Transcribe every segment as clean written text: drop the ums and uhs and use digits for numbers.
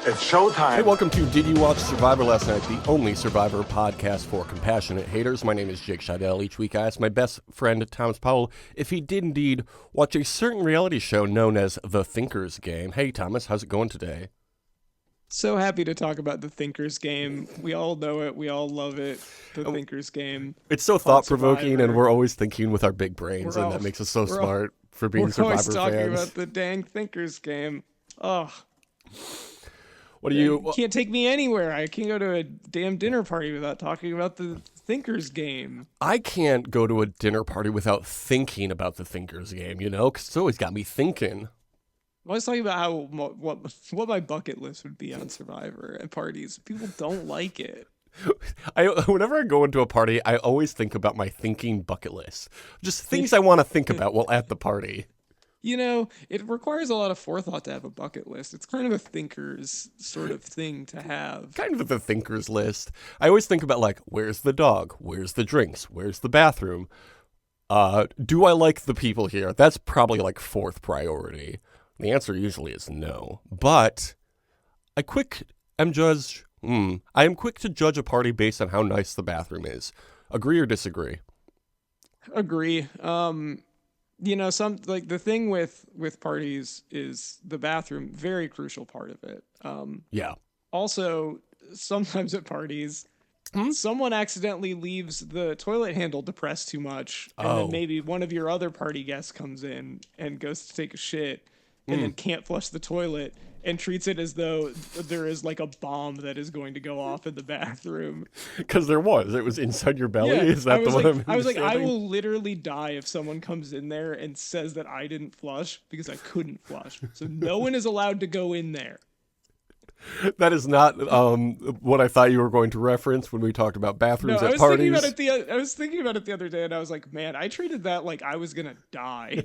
It's showtime. Hey, welcome to Did You Watch Survivor Last Night, the only Survivor podcast for compassionate haters. My name is Jake Scheidel. Each week I ask my best friend, Thomas Powell, if he did indeed watch a certain reality show known as The Thinkers Game. Hey, Thomas, how's it going today? So happy to talk about The Thinkers Game. We all know it. We all love it. The Thinkers Game. It's so thought-provoking, and we're always thinking with our big brains, and that makes us so smart for being Survivor fans. We're always talking about the dang Thinkers Game. Oh. What do you... You can't take me anywhere. I can't go to a damn dinner party without talking about the Thinkers Game. I can't go to a dinner party without thinking about the Thinkers Game, you know? Because it's always got me thinking. I was talking about what my bucket list would be on Survivor at parties. People don't like it. Whenever I go into a party, I always think about my thinking bucket list. Just things I want to think about while at the party. You know, it requires a lot of forethought to have a bucket list. It's kind of a thinker's sort of thing to have. Kind of the thinker's list. I always think about, like, where's the dog? Where's the drinks? Where's the bathroom? Do I like the people here? That's probably, like, fourth priority. The answer usually is no. But I am quick to judge a party based on how nice the bathroom is. Agree or disagree? Agree. You know, the thing with parties is the bathroom, very crucial part of it. Yeah. Also, sometimes at parties, someone accidentally leaves the toilet handle depressed too much, and then maybe one of your other party guests comes in and goes to take a shit, and then can't flush the toilet, and treats it as though there is like a bomb that is going to go off in the bathroom. Because it was inside your belly? Yeah, Is that the one I was like, I will literally die if someone comes in there and says that I didn't flush because I couldn't flush. So no one is allowed to go in there. That is not what I thought you were going to reference when we talked about bathrooms at parties. I was thinking about it the other day, and I was like, man, I treated that like I was going to die.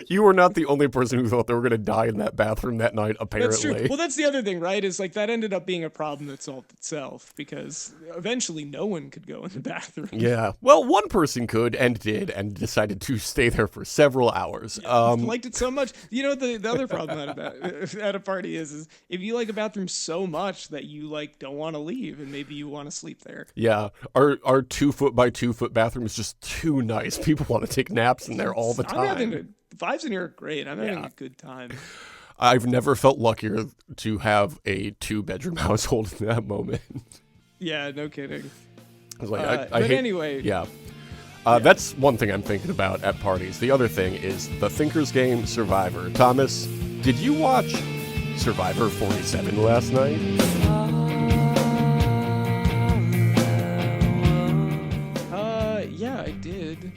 You were not the only person who thought they were going to die in that bathroom that night, apparently. That's true. Well, that's the other thing, right? Is like that ended up being a problem that solved itself because eventually no one could go in the bathroom. Yeah. Well, one person could and did and decided to stay there for several hours. Liked it so much. You know, the other problem at a party is if you like a bathroom so much that you like don't want to leave and maybe you want to sleep there. Yeah. Our 2 foot by 2 foot bathroom is just too nice. People want to take naps in there all the time. The vibes in here are great. I'm having a good time. I've never felt luckier to have a 2-bedroom household in that moment. Yeah, no kidding. I was like, anyway. Yeah. That's one thing I'm thinking about at parties. The other thing is the Thinkers Game Survivor. Thomas, did you watch Survivor 47 last night? Yeah, I did.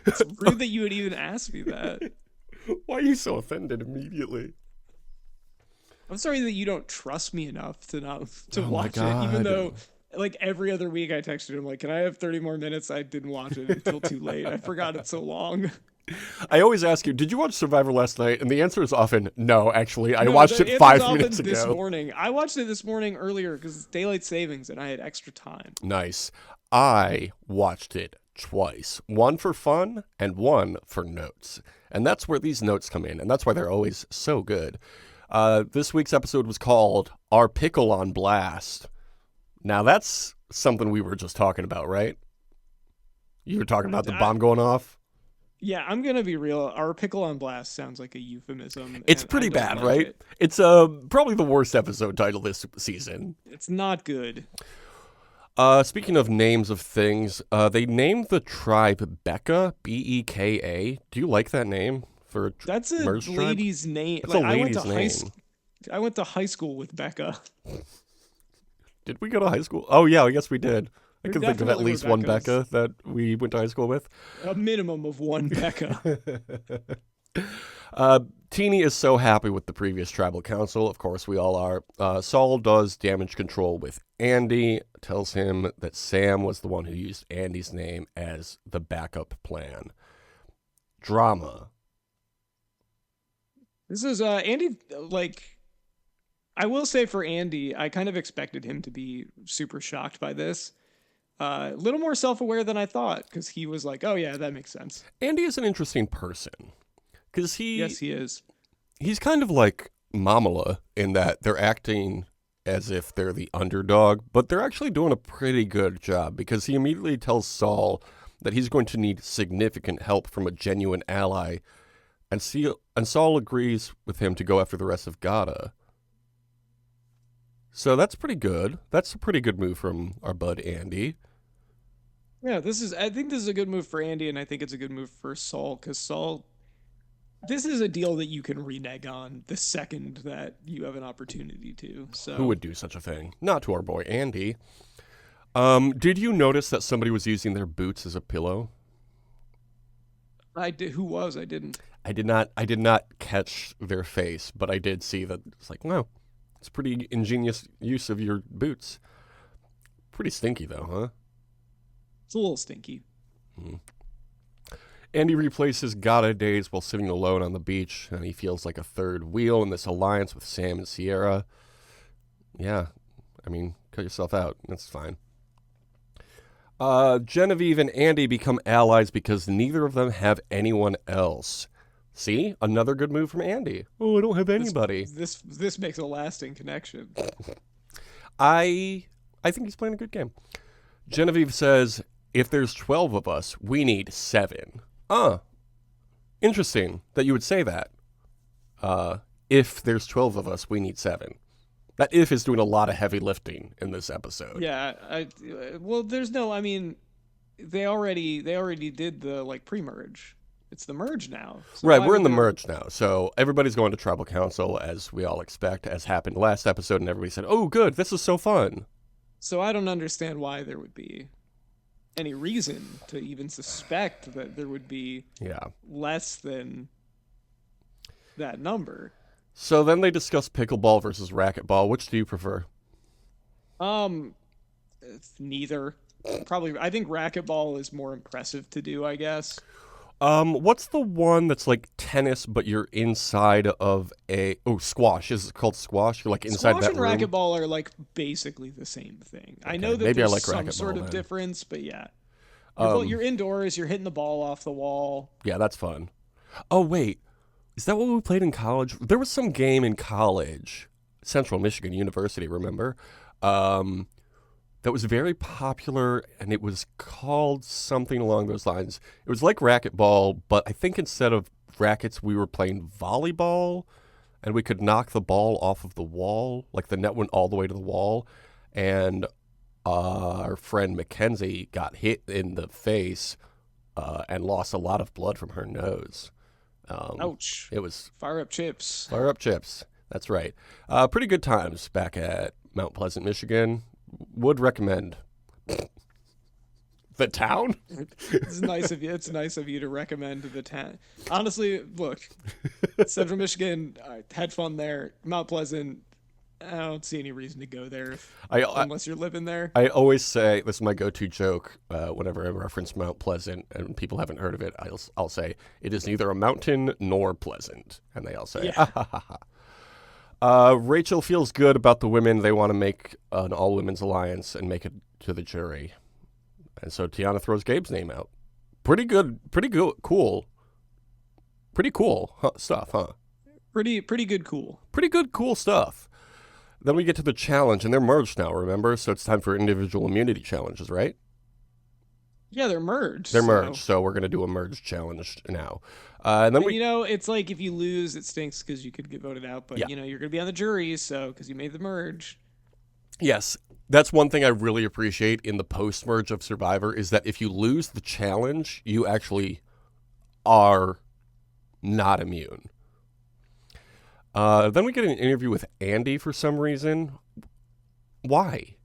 It's rude that you would even ask me that. Why are you so offended immediately? I'm sorry that you don't trust me enough to watch it, God. even though like every other week I texted him like, can I have 30 more minutes? I didn't watch it until too late. I forgot it so long. I always ask you, did you watch Survivor last night? And the answer is often, no, actually. I watched it 5 minutes ago. This morning. I watched it this morning earlier because it's daylight savings and I had extra time. Nice. I watched it twice. One for fun and one for notes. And that's where these notes come in. And that's why they're always so good. This week's episode was called Our Pickle on Blast. Now that's something we were just talking about, right? You were talking about the bomb going off? Yeah, I'm going to be real. Our Pickle on Blast sounds like a euphemism. It's pretty bad, right? It's probably the worst episode title this season. It's not good. Speaking of names of things, they named the tribe Beka, B-E-K-A. Do you like that name for a That's a lady's name. It's like, a lady's name. I went to high school with Becca. Did we go to high school? Oh, yeah, I guess we did. I can think of at least one Beccas. Becca that we went to high school with. A minimum of one Becca. Teeny is so happy with the previous tribal council. Of course, we all are. Saul does damage control with Andy, tells him that Sam was the one who used Andy's name as the backup plan. Drama. This is Andy, like, I will say for Andy, I kind of expected him to be super shocked by this. A little more self-aware than I thought, because he was like, oh yeah, that makes sense. Andy is an interesting person. Because Yes, he is. He's kind of like Mamala in that they're acting as if they're the underdog, but they're actually doing a pretty good job because he immediately tells Saul that he's going to need significant help from a genuine ally, and Saul agrees with him to go after the rest of Gada. So that's pretty good. That's a pretty good move from our bud Andy. Yeah, I think this is a good move for Andy, and I think it's a good move for Saul, because Saul, this is a deal that you can renege on the second that you have an opportunity to. So Who would do such a thing? Not to our boy Andy. Did you notice that somebody was using their boots as a pillow? I did. Who was? I didn't. I did not. I did not catch their face, but I did see that. It's like, wow, it's pretty ingenious use of your boots. Pretty stinky though, huh? It's a little stinky. Andy replays his Gada days while sitting alone on the beach, and he feels like a third wheel in this alliance with Sam and Sierra. Yeah, I mean, cut yourself out. That's fine. Genevieve and Andy become allies because neither of them have anyone else. See? Another good move from Andy. Oh, I don't have anybody. This makes a lasting connection. I think he's playing a good game. Genevieve says, if there's 12 of us, we need 7. Interesting that you would say that. If there's 12 of us, we need 7. That if is doing a lot of heavy lifting in this episode. Yeah, well, there's no. I mean, they already did the pre-merge. It's the merge now. So right, we're in the merge now. So everybody's going to tribal council, as we all expect, as happened last episode, and everybody said, "Oh, good, this is so fun." So I don't understand why there would be any reason to even suspect that there would be less than that number. So then they discuss pickleball versus racquetball. Which do you prefer? Neither. Probably, I think racquetball is more impressive to do, I guess. What's the one that's like tennis, but you're inside of squash? Is it called squash? You're like inside squash that room? Squash and racquetball are like basically the same thing. Okay. I know that maybe there's I like some sort of difference, but yeah. You're indoors, you're hitting the ball off the wall. Yeah, that's fun. Oh, wait. Is that what we played in college? There was some game in college, Central Michigan University, remember? That was very popular, and it was called something along those lines. It was like racquetball, but I think instead of rackets, we were playing volleyball, and we could knock the ball off of the wall. Like the net went all the way to the wall, and our friend Mackenzie got hit in the face and lost a lot of blood from her nose. Ouch. It was Fire Up Chips. Fire Up Chips. That's right. Pretty good times back at Mount Pleasant, Michigan. Would recommend. The town? It's nice of you. It's nice of you to recommend the town. Honestly, look, Central Michigan, had fun there. Mount Pleasant, I don't see any reason to go there unless you're living there. I always say, this is my go-to joke whenever I reference Mount Pleasant, and people haven't heard of it, I'll say, it is neither a mountain nor pleasant. And they all say, ha ha ha ha. Rachel feels good about the women. They want to make an all-women's alliance and make it to the jury. And so Tiana throws Gabe's name out. Pretty good, cool. Pretty cool stuff, huh? Pretty good, cool. Pretty good, cool stuff. Then we get to the challenge, and they're merged now, remember? So it's time for individual immunity challenges, right? Yeah, they're merged. They're merged, so we're going to do a merge challenge now. And then it's like if you lose, it stinks because you could get voted out, but, you're going to be on the jury, so because you made the merge. Yes, that's one thing I really appreciate in the post-merge of Survivor is that if you lose the challenge, you actually are not immune. Then we get an interview with Andy for some reason. Why?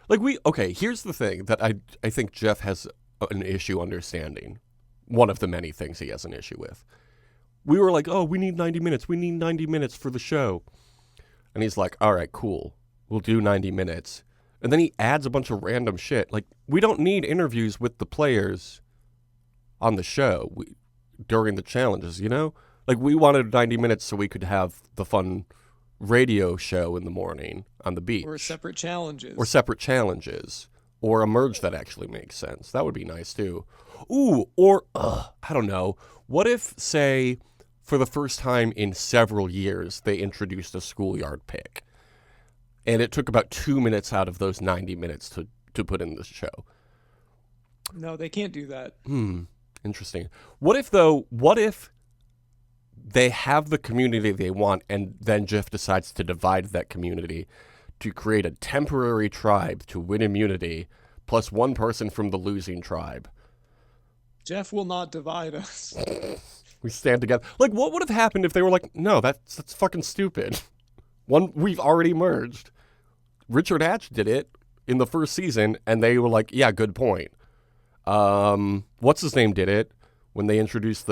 Here's the thing that I think Jeff has an issue understanding. One of the many things he has an issue with. We were like, oh, we need 90 minutes. We need 90 minutes for the show. And he's like, all right, cool. We'll do 90 minutes. And then he adds a bunch of random shit. Like, we don't need interviews with the players on the show during the challenges, you know? Like, we wanted 90 minutes so we could have the fun radio show in the morning on the beach. Or separate challenges. Or a merge that actually makes sense. That would be nice, too. Ooh, or, I don't know. What if, say, for the first time in several years, they introduced a schoolyard pick. And it took about 2 minutes out of those 90 minutes to put in the show. No, they can't do that. Interesting. What if they have the community they want and then Jeff decides to divide that community to create a temporary tribe to win immunity plus one person from the losing tribe? Jeff will not divide us. We stand together. Like, what would have happened if they were like, no, that's fucking stupid. We've already merged. Richard Hatch did it in the first season, and they were like, yeah, good point. What's his name did it when they introduced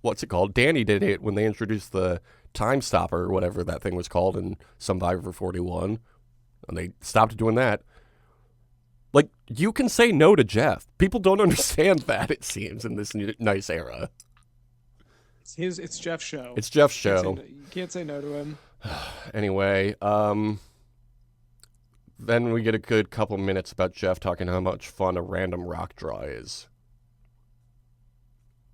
what's it called? Danny did it when they introduced the Time Stopper or whatever that thing was called in Survivor 41, and they stopped doing that. Like, you can say no to Jeff. People don't understand that, it seems, in this nice era. It's Jeff's show. It's Jeff's show. You can't say no to him. Anyway, then we get a good couple minutes about Jeff talking how much fun a random rock draw is.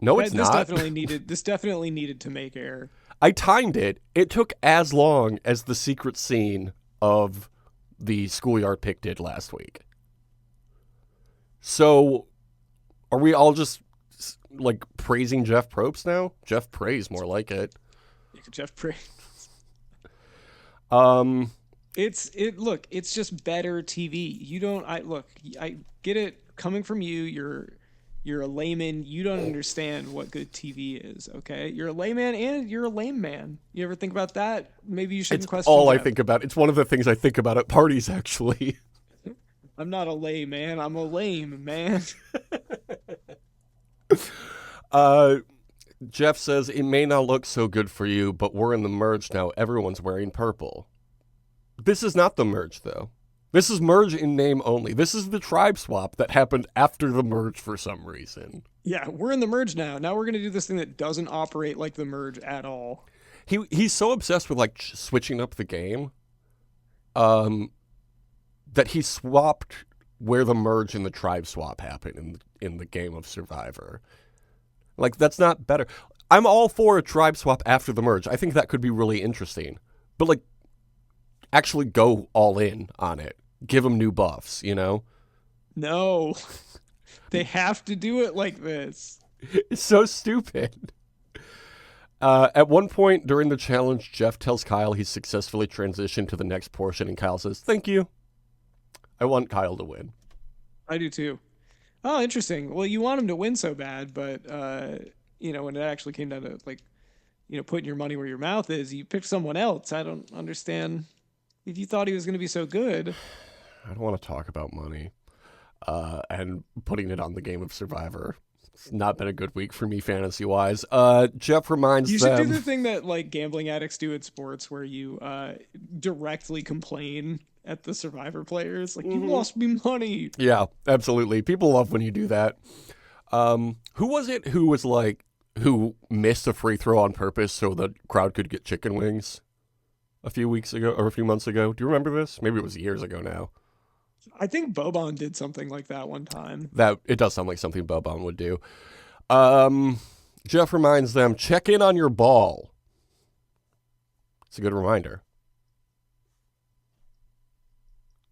No, it's not. This definitely needed to make air. I timed it. It took as long as the secret scene of the schoolyard pick did last week. So, are we all just like praising Jeff Probst now? Jeff Praise, more like it. Jeff Praise. It's just better TV. I get it coming from you. You're a layman. You don't understand what good TV is, okay? You're a layman and you're a lame man. You ever think about that? Maybe you shouldn't question all Jeff. I think about. It's one of the things I think about at parties, actually. I'm not a layman. I'm a lame man. Jeff says, it may not look so good for you, but we're in the merge now. Everyone's wearing purple. This is not the merge, though. This is merge in name only. This is the tribe swap that happened after the merge for some reason. Yeah, we're in the merge now. Now we're going to do this thing that doesn't operate like the merge at all. He's so obsessed with, like, switching up the game that he swapped where the merge and the tribe swap happened in the game of Survivor. Like, that's not better. I'm all for a tribe swap after the merge. I think that could be really interesting. But, like, actually go all in on it. Give them new buffs, you know? No. They have to do it like this. It's so stupid. At one point during the challenge, Jeff tells Kyle he's successfully transitioned to the next portion, and Kyle says, "Thank you. I want Kyle to win." I do too. Oh, interesting. Well, you want him to win so bad, but when it actually came down to putting your money where your mouth is, you picked someone else. I don't understand. If you thought he was going to be so good. I don't want to talk about money and putting it on the game of Survivor. It's not been a good week for me fantasy-wise. Jeff reminds them... You should do the thing that like gambling addicts do at sports where you directly complain at the Survivor players. Like, you lost me money. Yeah, absolutely. People love when you do that. Who was it who missed a free throw on purpose so the crowd could get chicken wings a few weeks ago or a few months ago? Do you remember this? Maybe it was years ago now. I think Boban did something like that one time. That it does sound like something Boban would do. Jeff reminds them, check in on your ball. It's a good reminder.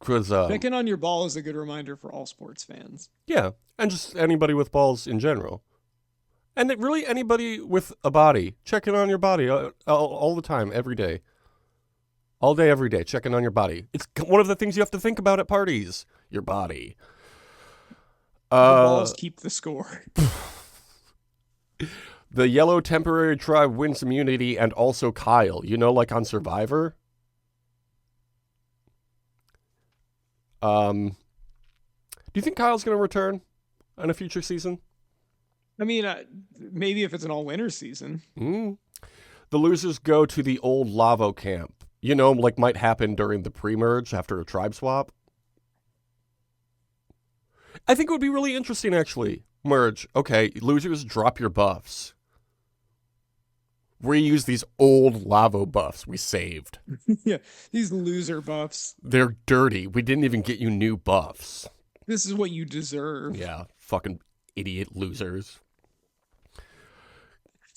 Check in on your ball is a good reminder for all sports fans. Yeah, and just anybody with balls in general. And really anybody with a body. Check in on your body all the time, every day. All day, every day, checking on your body. It's one of the things you have to think about at parties. Your body. The balls keep the score. The yellow temporary tribe wins immunity and also Kyle. Like on Survivor? Do you think Kyle's going to return in a future season? I mean, maybe if it's an all-winner season. The losers go to the old Lavo camp. Like might happen during the pre-merge after a tribe swap. I think it would be really interesting, actually. Merge. Okay, losers, drop your buffs. Reuse these old Lavo buffs we saved. Yeah, these loser buffs. They're dirty. We didn't even get you new buffs. This is what you deserve. Yeah, fucking idiot losers.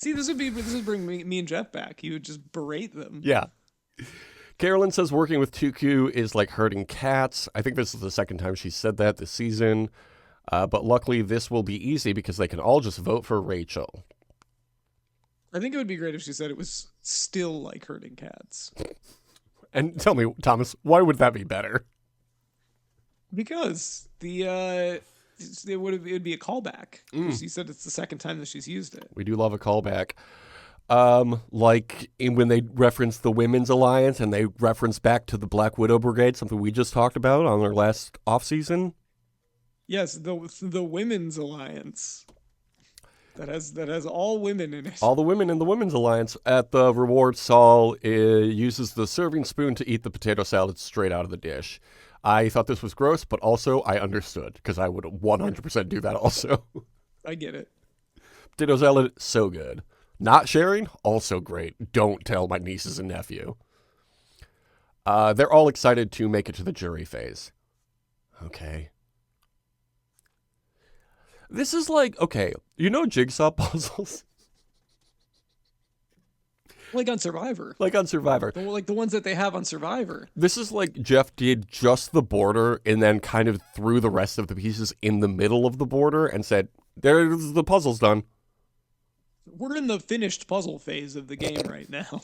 See, this would bring me and Jeff back. You would just berate them. Yeah. Carolyn says working with Tuku is like herding cats. I think this is the second time she said that this season. But luckily, this will be easy because they can all just vote for Rachel. I think it would be great if she said it was still like herding cats. And tell me, Thomas, why would that be better? Because it would be a callback. She said it's the second time that she's used it. We do love a callback. Like when they reference the Women's Alliance and they reference back to the Black Widow Brigade, something we just talked about on our last off-season. Yes, the Women's Alliance. That has all women in it. All the women in the Women's Alliance. At the reward, Saul uses the serving spoon to eat the potato salad straight out of the dish. I thought this was gross, but also I understood because I would 100% do that also. I get it. Potato salad, so good. Not sharing, also great. Don't tell my nieces and nephew. They're all excited to make it to the jury phase. Okay. This is like, okay, you know jigsaw puzzles? Like on Survivor. Like on Survivor. Like the ones that they have on Survivor. This is like Jeff did just the border and then kind of threw the rest of the pieces in the middle of the border and said, there's the puzzle's done. We're in the finished puzzle phase of the game right now.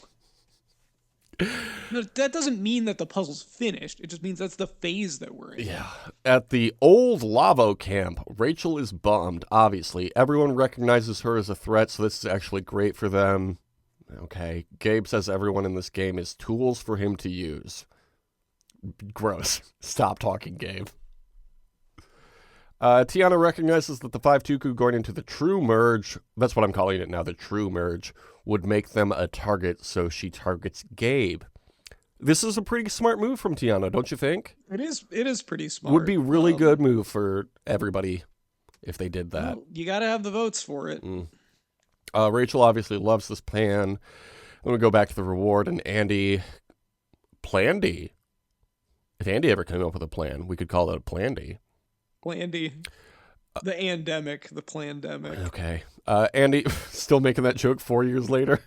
That doesn't mean that the puzzle's finished. It just means that's the phase that we're in. Yeah. At the old Lavo camp, Rachel is bummed, obviously. Everyone recognizes her as a threat, so this is actually great for them. Okay. Gabe says everyone in this game is tools for him to use. Gross. Stop talking, Gabe. Tiana recognizes that the 5 Tuku going into the true merge, that's what I'm calling it now, the true merge, would make them a target, so she targets Gabe. This is a pretty smart move from Tiana, don't you think? It is pretty smart. Would be really good move for everybody if they did that. Well, you got to have the votes for it. Rachel obviously loves this plan. I'm going to go back to the reward, and Andy... Plandy? If Andy ever came up with a plan, we could call it a Plandy. Plandy. The andemic, the plandemic. Okay. Andy, still making that joke 4 years later.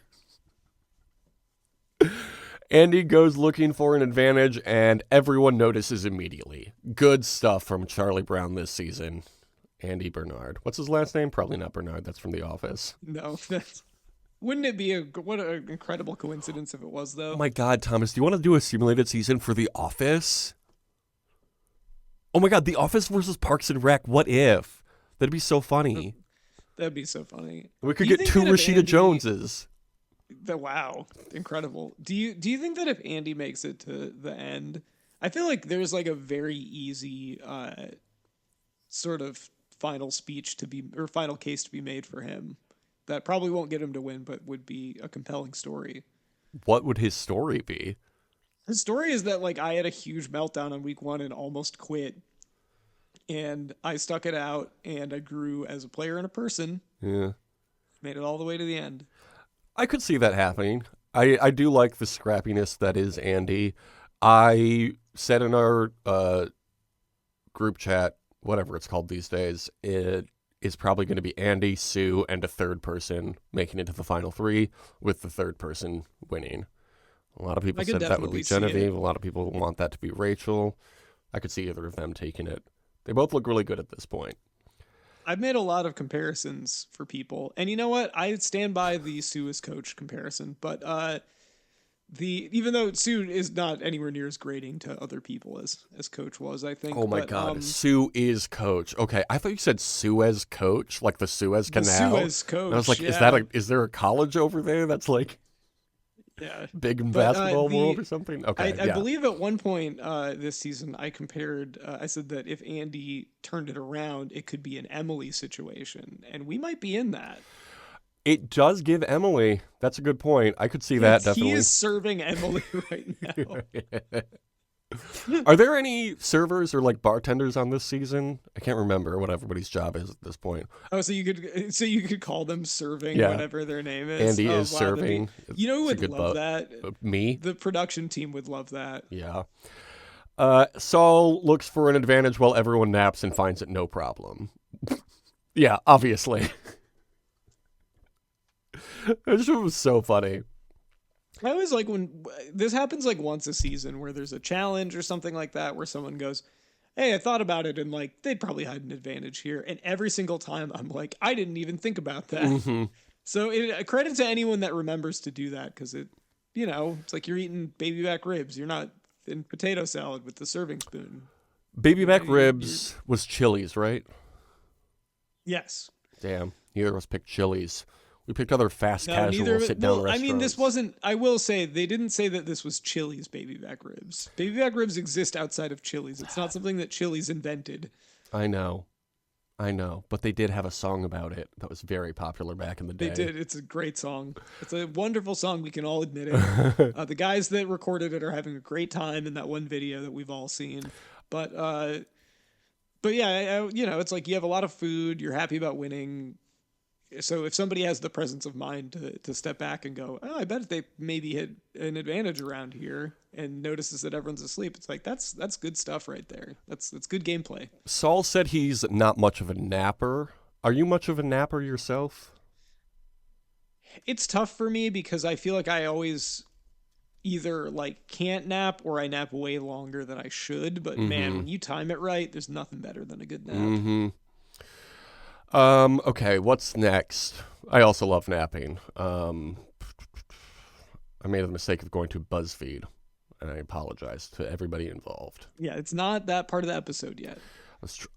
Andy goes looking for an advantage, and everyone notices immediately. Good stuff from Charlie Brown this season. Andy Bernard. What's his last name? Probably not Bernard. That's from The Office. No, wouldn't it be what an incredible coincidence if it was, though? Oh my God, Thomas, do you want to do a simulated season for The Office? Oh my God, The Office versus Parks and Rec. What if? That'd be so funny. That'd be so funny. We could get 2 Rashida Joneses. Wow, incredible. Do you think that if Andy makes it to the end, I feel like there's like a very easy sort of final speech to be, or final case to be made for him that probably won't get him to win, but would be a compelling story. What would his story be? His story is that like I had a huge meltdown on week 1 and almost quit, and I stuck it out and I grew as a player and a person. Yeah, made it all the way to the end. I could see that happening. I do like the scrappiness that is Andy. I said in our group chat, whatever it's called these days, it is probably going to be Andy, Sue, and a third person making it to the final 3, with the third person winning. A lot of people said that would be Genevieve. A lot of people want that to be Rachel. I could see either of them taking it. They both look really good at this point. I've made a lot of comparisons for people, and you know what? I stand by the Sue as coach comparison, but even though Sue is not anywhere near as grating to other people as coach was, I think. Oh my God, Sue is coach. Okay, I thought you said Suez coach, like the Suez Canal. The Suez coach. And I was like, yeah. is there a college over there that's like big in basketball world or something? Okay, I believe at one point this season I compared. I said that if Andy turned it around, it could be an Emily situation, and we might be in that. It does give Emily. That's a good point. I could see that definitely. He is serving Emily right now. Are there any servers or like bartenders on this season? I can't remember what everybody's job is at this point. Oh, so you could call them serving whatever their name is. Andy is serving. You know who would love that? Me? The production team would love that. Yeah. Saul looks for an advantage while everyone naps and finds it no problem. Yeah, obviously. That shit was so funny. I always like when this happens like once a season where there's a challenge or something like that where someone goes, "Hey, I thought about it and like they'd probably had an advantage here." And every single time I'm like, "I didn't even think about that." Hmm. So credit to anyone that remembers to do that because it's like you're eating baby back ribs. You're not in potato salad with the serving spoon. Baby You know, back ribs was Chili's, right? yes. Damn, neither of us picked Chili's. We picked other fast No, casual neither. sit down Well, I restaurants. mean, this wasn't. I will say they didn't say that this was Chili's baby back ribs. Baby back ribs exist outside of Chili's. It's not something that Chili's invented. I know, but they did have a song about it that was very popular back in the day. They did. It's a great song. It's a wonderful song. We can all admit it. The guys that recorded it are having a great time in that one video that we've all seen. But yeah, it's like you have a lot of food. You're happy about winning. So if somebody has the presence of mind to step back and go, oh, I bet they maybe had an advantage around here, and notices that everyone's asleep, it's like that's good stuff right there. That's good gameplay. Saul said he's not much of a napper. Are you much of a napper yourself? It's tough for me because I feel like I always either like can't nap or I nap way longer than I should. But man, when you time it right, there's nothing better than a good nap. Mm-hmm. Okay, what's next? I also love napping. I made the mistake of going to BuzzFeed, and I apologize to everybody involved. Yeah, it's not that part of the episode yet.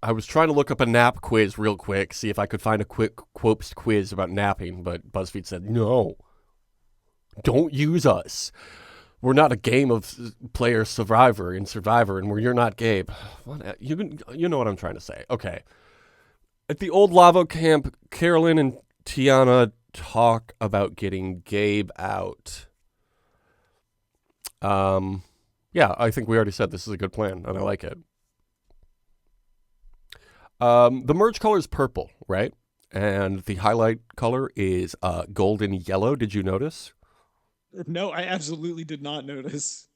I was trying to look up a nap quiz real quick, see if I could find a quick Quopes quiz about napping, but BuzzFeed said, no, don't use us. We're not a game of player Survivor, and you're not Gabe. You know what I'm trying to say. Okay. At the old lava camp, Carolyn and Tiana talk about getting Gabe out. Yeah, I think we already said this is a good plan, and I like it. The merge color is purple, right? And the highlight color is golden yellow. Did you notice? No, I absolutely did not notice.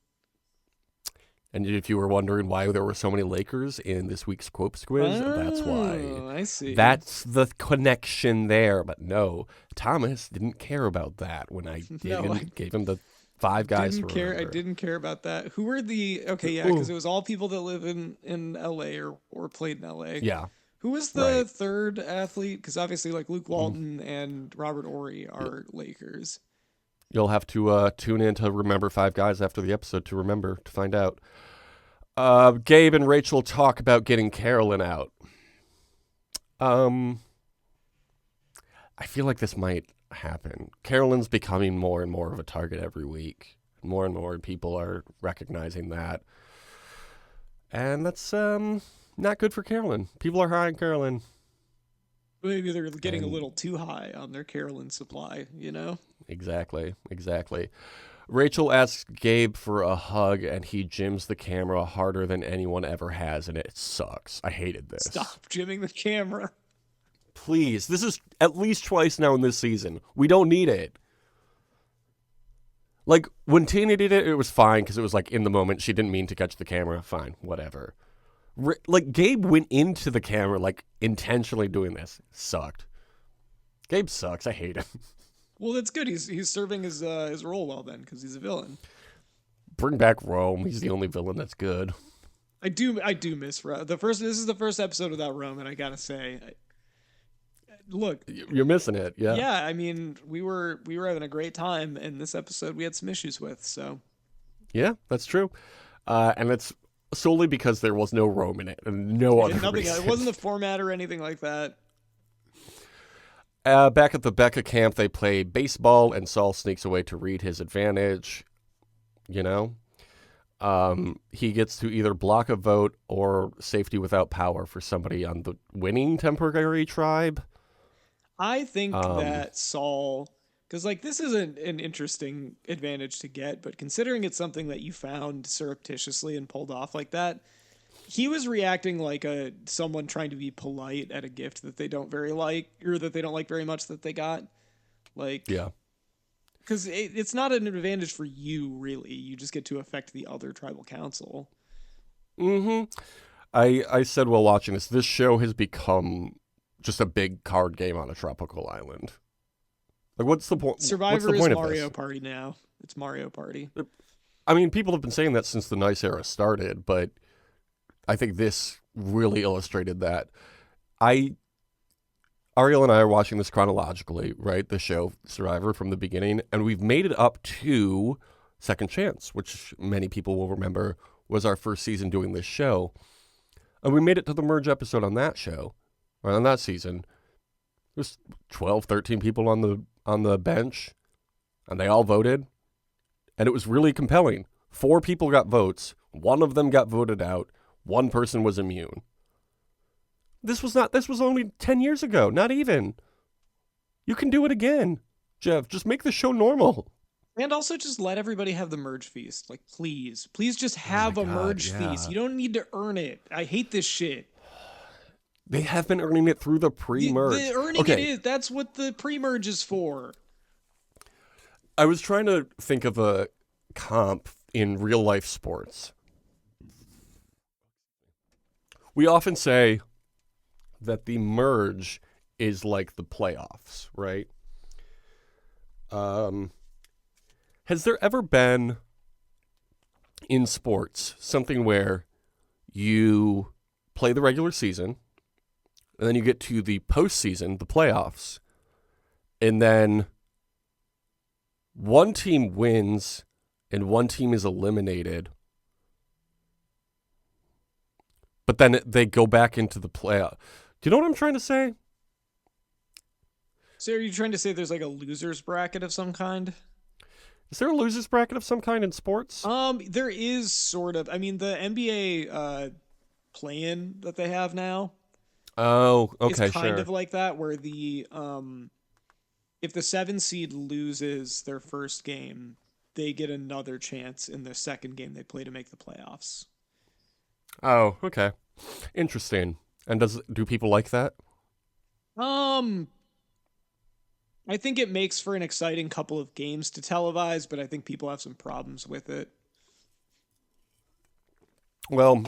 And if you were wondering why there were so many Lakers in this week's Quopes quiz, that's why. I see. That's the connection there. But no, Thomas didn't care about that when I gave him the 5 guys. I didn't care about that. Who were the? Okay, yeah, because it was all people that live in L.A. or played in L.A. Yeah. Who was the third athlete? Because obviously, like Luke Walton and Robert Horry are Lakers. You'll have to tune in to remember 5 guys after the episode to find out. Gabe and Rachel talk about getting Carolyn out. I feel like this might happen. Carolyn's becoming more and more of a target every week. More and more people are recognizing that. And that's not good for Carolyn. People are high on Carolyn. Maybe they're getting a little too high on their Carolyn supply, you know? Exactly. Rachel asks Gabe for a hug, and he jims the camera harder than anyone ever has, and it sucks. I hated this. Stop jimming the camera. Please. This is at least twice now in this season. We don't need it. Like, when Tina did it, it was fine, because it was, like, in the moment. She didn't mean to catch the camera. Fine, whatever. Like, Gabe went into the camera, like, intentionally doing this. Sucked. Gabe sucks. I hate him. Well, that's good. He's serving his role well then, because he's a villain. Bring back Rome. He's the only villain that's good. I do miss Rome. This is the first episode without Rome, and I gotta say, look, you're missing it. Yeah. Yeah. I mean, we were having a great time, and this episode we had some issues with. So. Yeah, that's true, and it's solely because there was no Rome in it, and no other reason. It wasn't the format or anything like that. Back at the Becca camp, they play baseball, and Saul sneaks away to read his advantage. You know, he gets to either block a vote or safety without power for somebody on the winning temporary tribe. I think that Saul, because like this is an interesting advantage to get, but considering it's something that you found surreptitiously and pulled off like that, he was reacting like someone trying to be polite at a gift that they don't very like, or that they don't like very much that they got. Like, yeah, because it's not an advantage for you, really. You just get to affect the other tribal council. Mm-hmm. I said while watching this show has become just a big card game on a tropical island. Like, what's the point? Survivor what's the is point of Mario this? Party now. It's Mario Party. I mean, people have been saying that since the Nice era started, but I think this really illustrated that. Ariel and I are watching this chronologically, right? The show Survivor from the beginning, and we've made it up to Second Chance, which many people will remember was our first season doing this show. And we made it to the merge episode on that show, or on that season. There's 12, 13 people on the bench, and they all voted. And it was really compelling. 4 people got votes. 1 of them got voted out. 1 person was immune. This was only 10 years ago. Not even. You can do it again, Jeff. Just make the show normal. And also just let everybody have the merge feast. Like, please. Please just have a merge feast. You don't need to earn it. I hate this shit. They have been earning it through the pre-merge. The earning it is. That's what the pre-merge is for. I was trying to think of a comp in real life sports. We often say that the merge is like the playoffs, right? Has there ever been in sports something where you play the regular season and then you get to the postseason, the playoffs, and then one team wins and one team is eliminated, but then they go back into the playoff? Do you know what I'm trying to say? So are you trying to say there's like a loser's bracket of some kind? Is there a loser's bracket of some kind in sports? There is sort of. I mean, the NBA play-in that they have now. Oh, okay, is kind sure. of like that, where the if the 7 seed loses their first game, they get another chance in their second game they play to make the playoffs. Oh, okay. Interesting. And do people like that? I think it makes for an exciting couple of games to televise, but I think people have some problems with it. Well,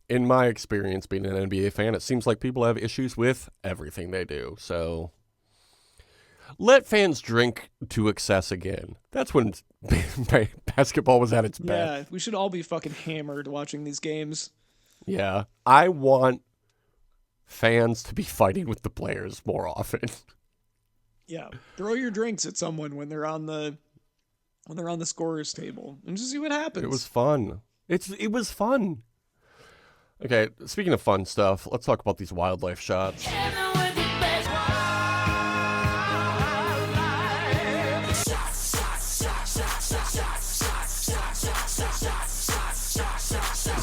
in my experience being an NBA fan, it seems like people have issues with everything they do. So let fans drink to excess again. That's when basketball was at its best. Yeah, we should all be fucking hammered watching these games. Yeah. I want fans to be fighting with the players more often. Yeah, throw your drinks at someone when they're on the scorer's table and just see what happens. It was fun. It was fun. Okay, speaking of fun stuff, let's talk about these wildlife shots. Would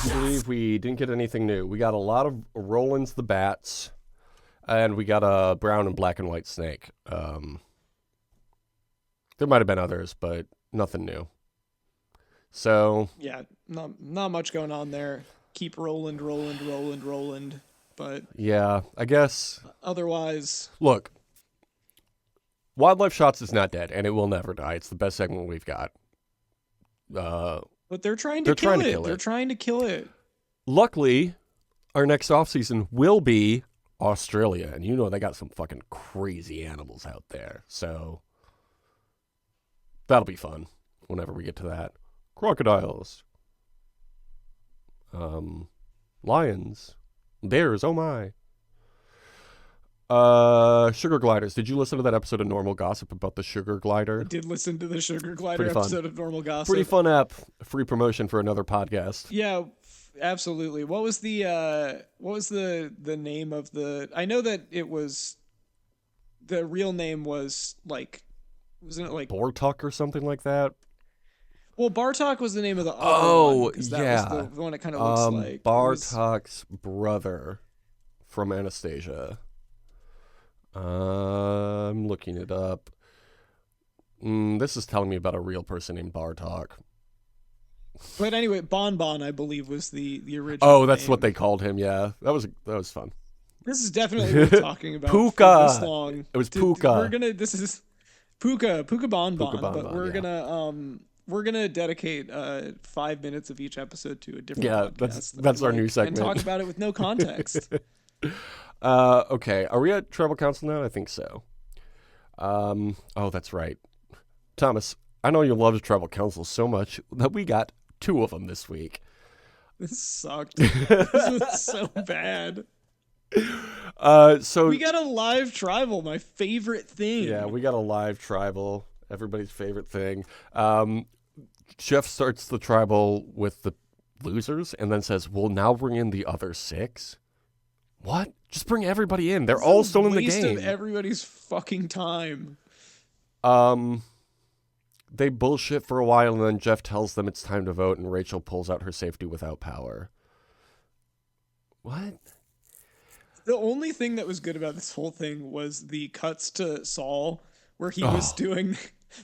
you believe we didn't get anything new? We got a lot of Roland's the Bats, and we got a brown and black and white snake. There might have been others, but nothing new. So yeah, not much going on there. Keep Roland. But yeah, I guess. Otherwise, look, Wildlife Shots is not dead, and it will never die. It's the best segment we've got. But they're trying to kill it. They're trying to kill it. Luckily, our next offseason will be Australia, and you know they got some fucking crazy animals out there. So that'll be fun whenever we get to that. Crocodiles. Lions. Bears, oh my. Sugar gliders. Did you listen to that episode of Normal Gossip about the sugar glider? I did listen to the sugar glider episode of Normal Gossip. Pretty fun app. Free promotion for another podcast. Yeah, absolutely. What was the name of the? I know that it was. The real name was like, wasn't it like Bortuck or something like that? Well, Bartok was the name of the other one. That yeah, was the one it kind of looks like. Bartok's brother from Anastasia. I'm looking it up. This is telling me about a real person named Bartok. But anyway, Bon Bon, I believe, was the original. Oh, that's name. what they called him. Yeah, that was fun. This is definitely what we're talking about. Puka. This long. It was Puka. This is Puka Bon Bon. Puka Bon but Bon, we're gonna dedicate 5 minutes of each episode to a different. Yeah, that's our new segment. And talk about it with no context. Okay, are we at tribal council now? I think so. Oh, that's right. Thomas, I know you love tribal councils so much that we got 2 of them this week. This sucked. This was so bad. So we got a live tribal, my favorite thing. Yeah, we got a live tribal, everybody's favorite thing. Jeff starts the tribal with the losers and then says, "We'll now bring in the other 6." What? Just bring everybody in. They're all still in the game. Waste of everybody's fucking time. They bullshit for a while, and then Jeff tells them it's time to vote, and Rachel pulls out her safety without power. What? The only thing that was good about this whole thing was the cuts to Saul, where he was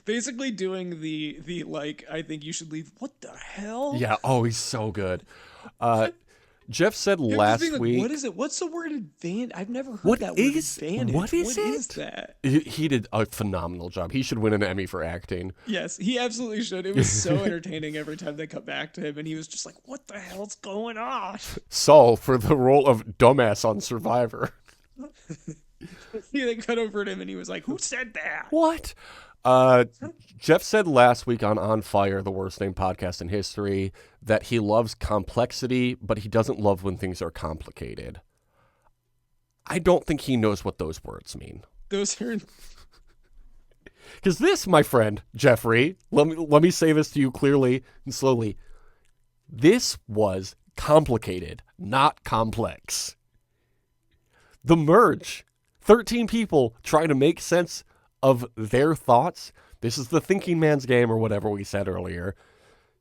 basically doing the like, I think you should leave. What the hell? Yeah. Oh, he's so good. Jeff said You're last like, week. what is it? What's the word advantage? I've never heard What that is- word advantage. what is What it? is that? He did a phenomenal job. He should win an Emmy for acting. Yes, he absolutely should. It was so entertaining every time they cut back to him, and he was just like, "What the hell's going on?" Saul for the role of dumbass on Survivor. They cut over to him, and he was like, "Who said that?" What? Jeff said last week on Fire, the worst named podcast in history, that he loves complexity, but he doesn't love when things are complicated. I don't think he knows what those words mean. Those are Because this, my friend, Jeffrey, let me say this to you clearly and slowly. This was complicated, not complex. The merge. 13 people trying to make sense of their thoughts. This is the thinking man's game, or whatever we said earlier.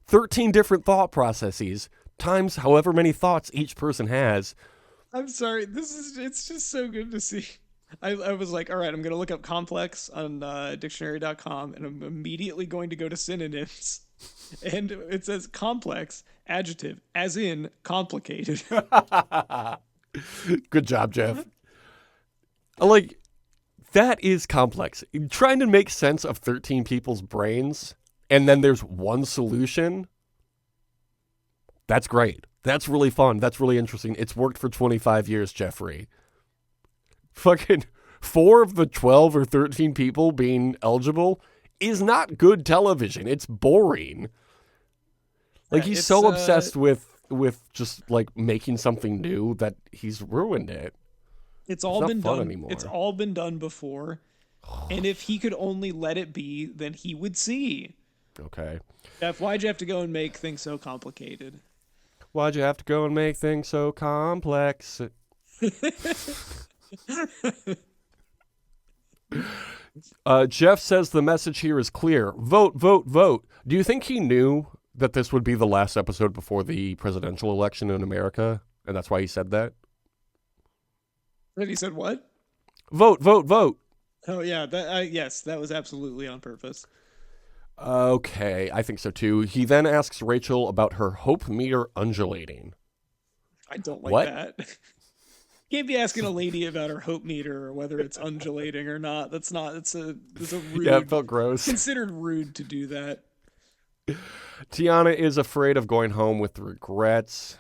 13 different thought processes times however many thoughts each person has. I'm sorry. It's just so good to see. I was like, all right, I'm going to look up complex on dictionary.com, and I'm immediately going to go to synonyms. And it says complex, adjective, as in complicated. Good job, Jeff. Like, that is complex. Trying to make sense of 13 people's brains, and then there's one solution. That's great. That's really fun. That's really interesting. It's worked for 25 years, Jeffrey. Fucking 4 of the 12 or 13 people being eligible is not good television. It's boring. Like, he's so obsessed with just, like, making something new that he's ruined it. It's all been done anymore. It's all been done before. And if he could only let it be, then he would see. Okay. Jeff, why'd you have to go and make things so complicated? Why'd you have to go and make things so complex? Jeff says the message here is clear. Vote, vote, vote. Do you think he knew that this would be the last episode before the presidential election in America? And that's why he said that? Then he said what? Vote, vote, vote. Oh, yeah. Yes, that was absolutely on purpose. Okay, I think so too. He then asks Rachel about her hope meter undulating. I don't like What? that. Can't be asking a lady about her hope meter or whether it's undulating or not. That's a rude. Yeah, it felt gross. Considered rude to do that. Tiana is afraid of going home with regrets.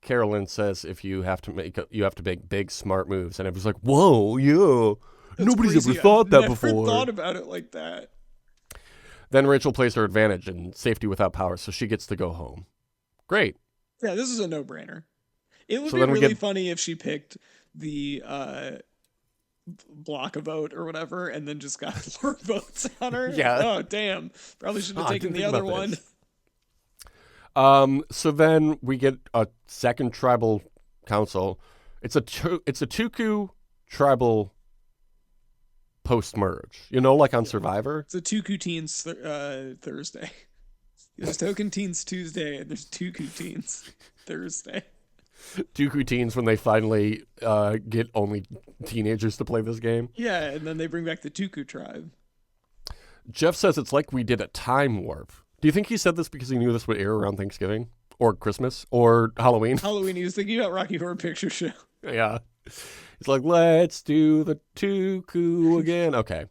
Carolyn says if you have to make big smart moves, and it was like, whoa, yeah, That's nobody's crazy. ever thought that I've before. never thought about it like that. Then Rachel plays her advantage in safety without power, so she gets to go home. Great. Yeah, this is a no-brainer. It would So be then we really get- funny if she picked the block a vote or whatever, and then just got 4 votes on her. Yeah. Oh, damn. Probably should have I taken didn't the think other about one. this. So then we get a second tribal council. It's a Tuku tribal post-merge. You know, like on Survivor? It's a Tuku Teens Thursday. There's Token Teens Tuesday, and there's Tuku Teens Thursday. Tuku teens when they finally get only teenagers to play this game. Yeah, and then they bring back the Tuku tribe. Jeff says it's like we did a time warp. Do you think he said this because he knew this would air around Thanksgiving? Or Christmas? Or Halloween? Halloween, he was thinking about Rocky Horror Picture Show. Yeah. It's like, let's do the Tuku again. Okay.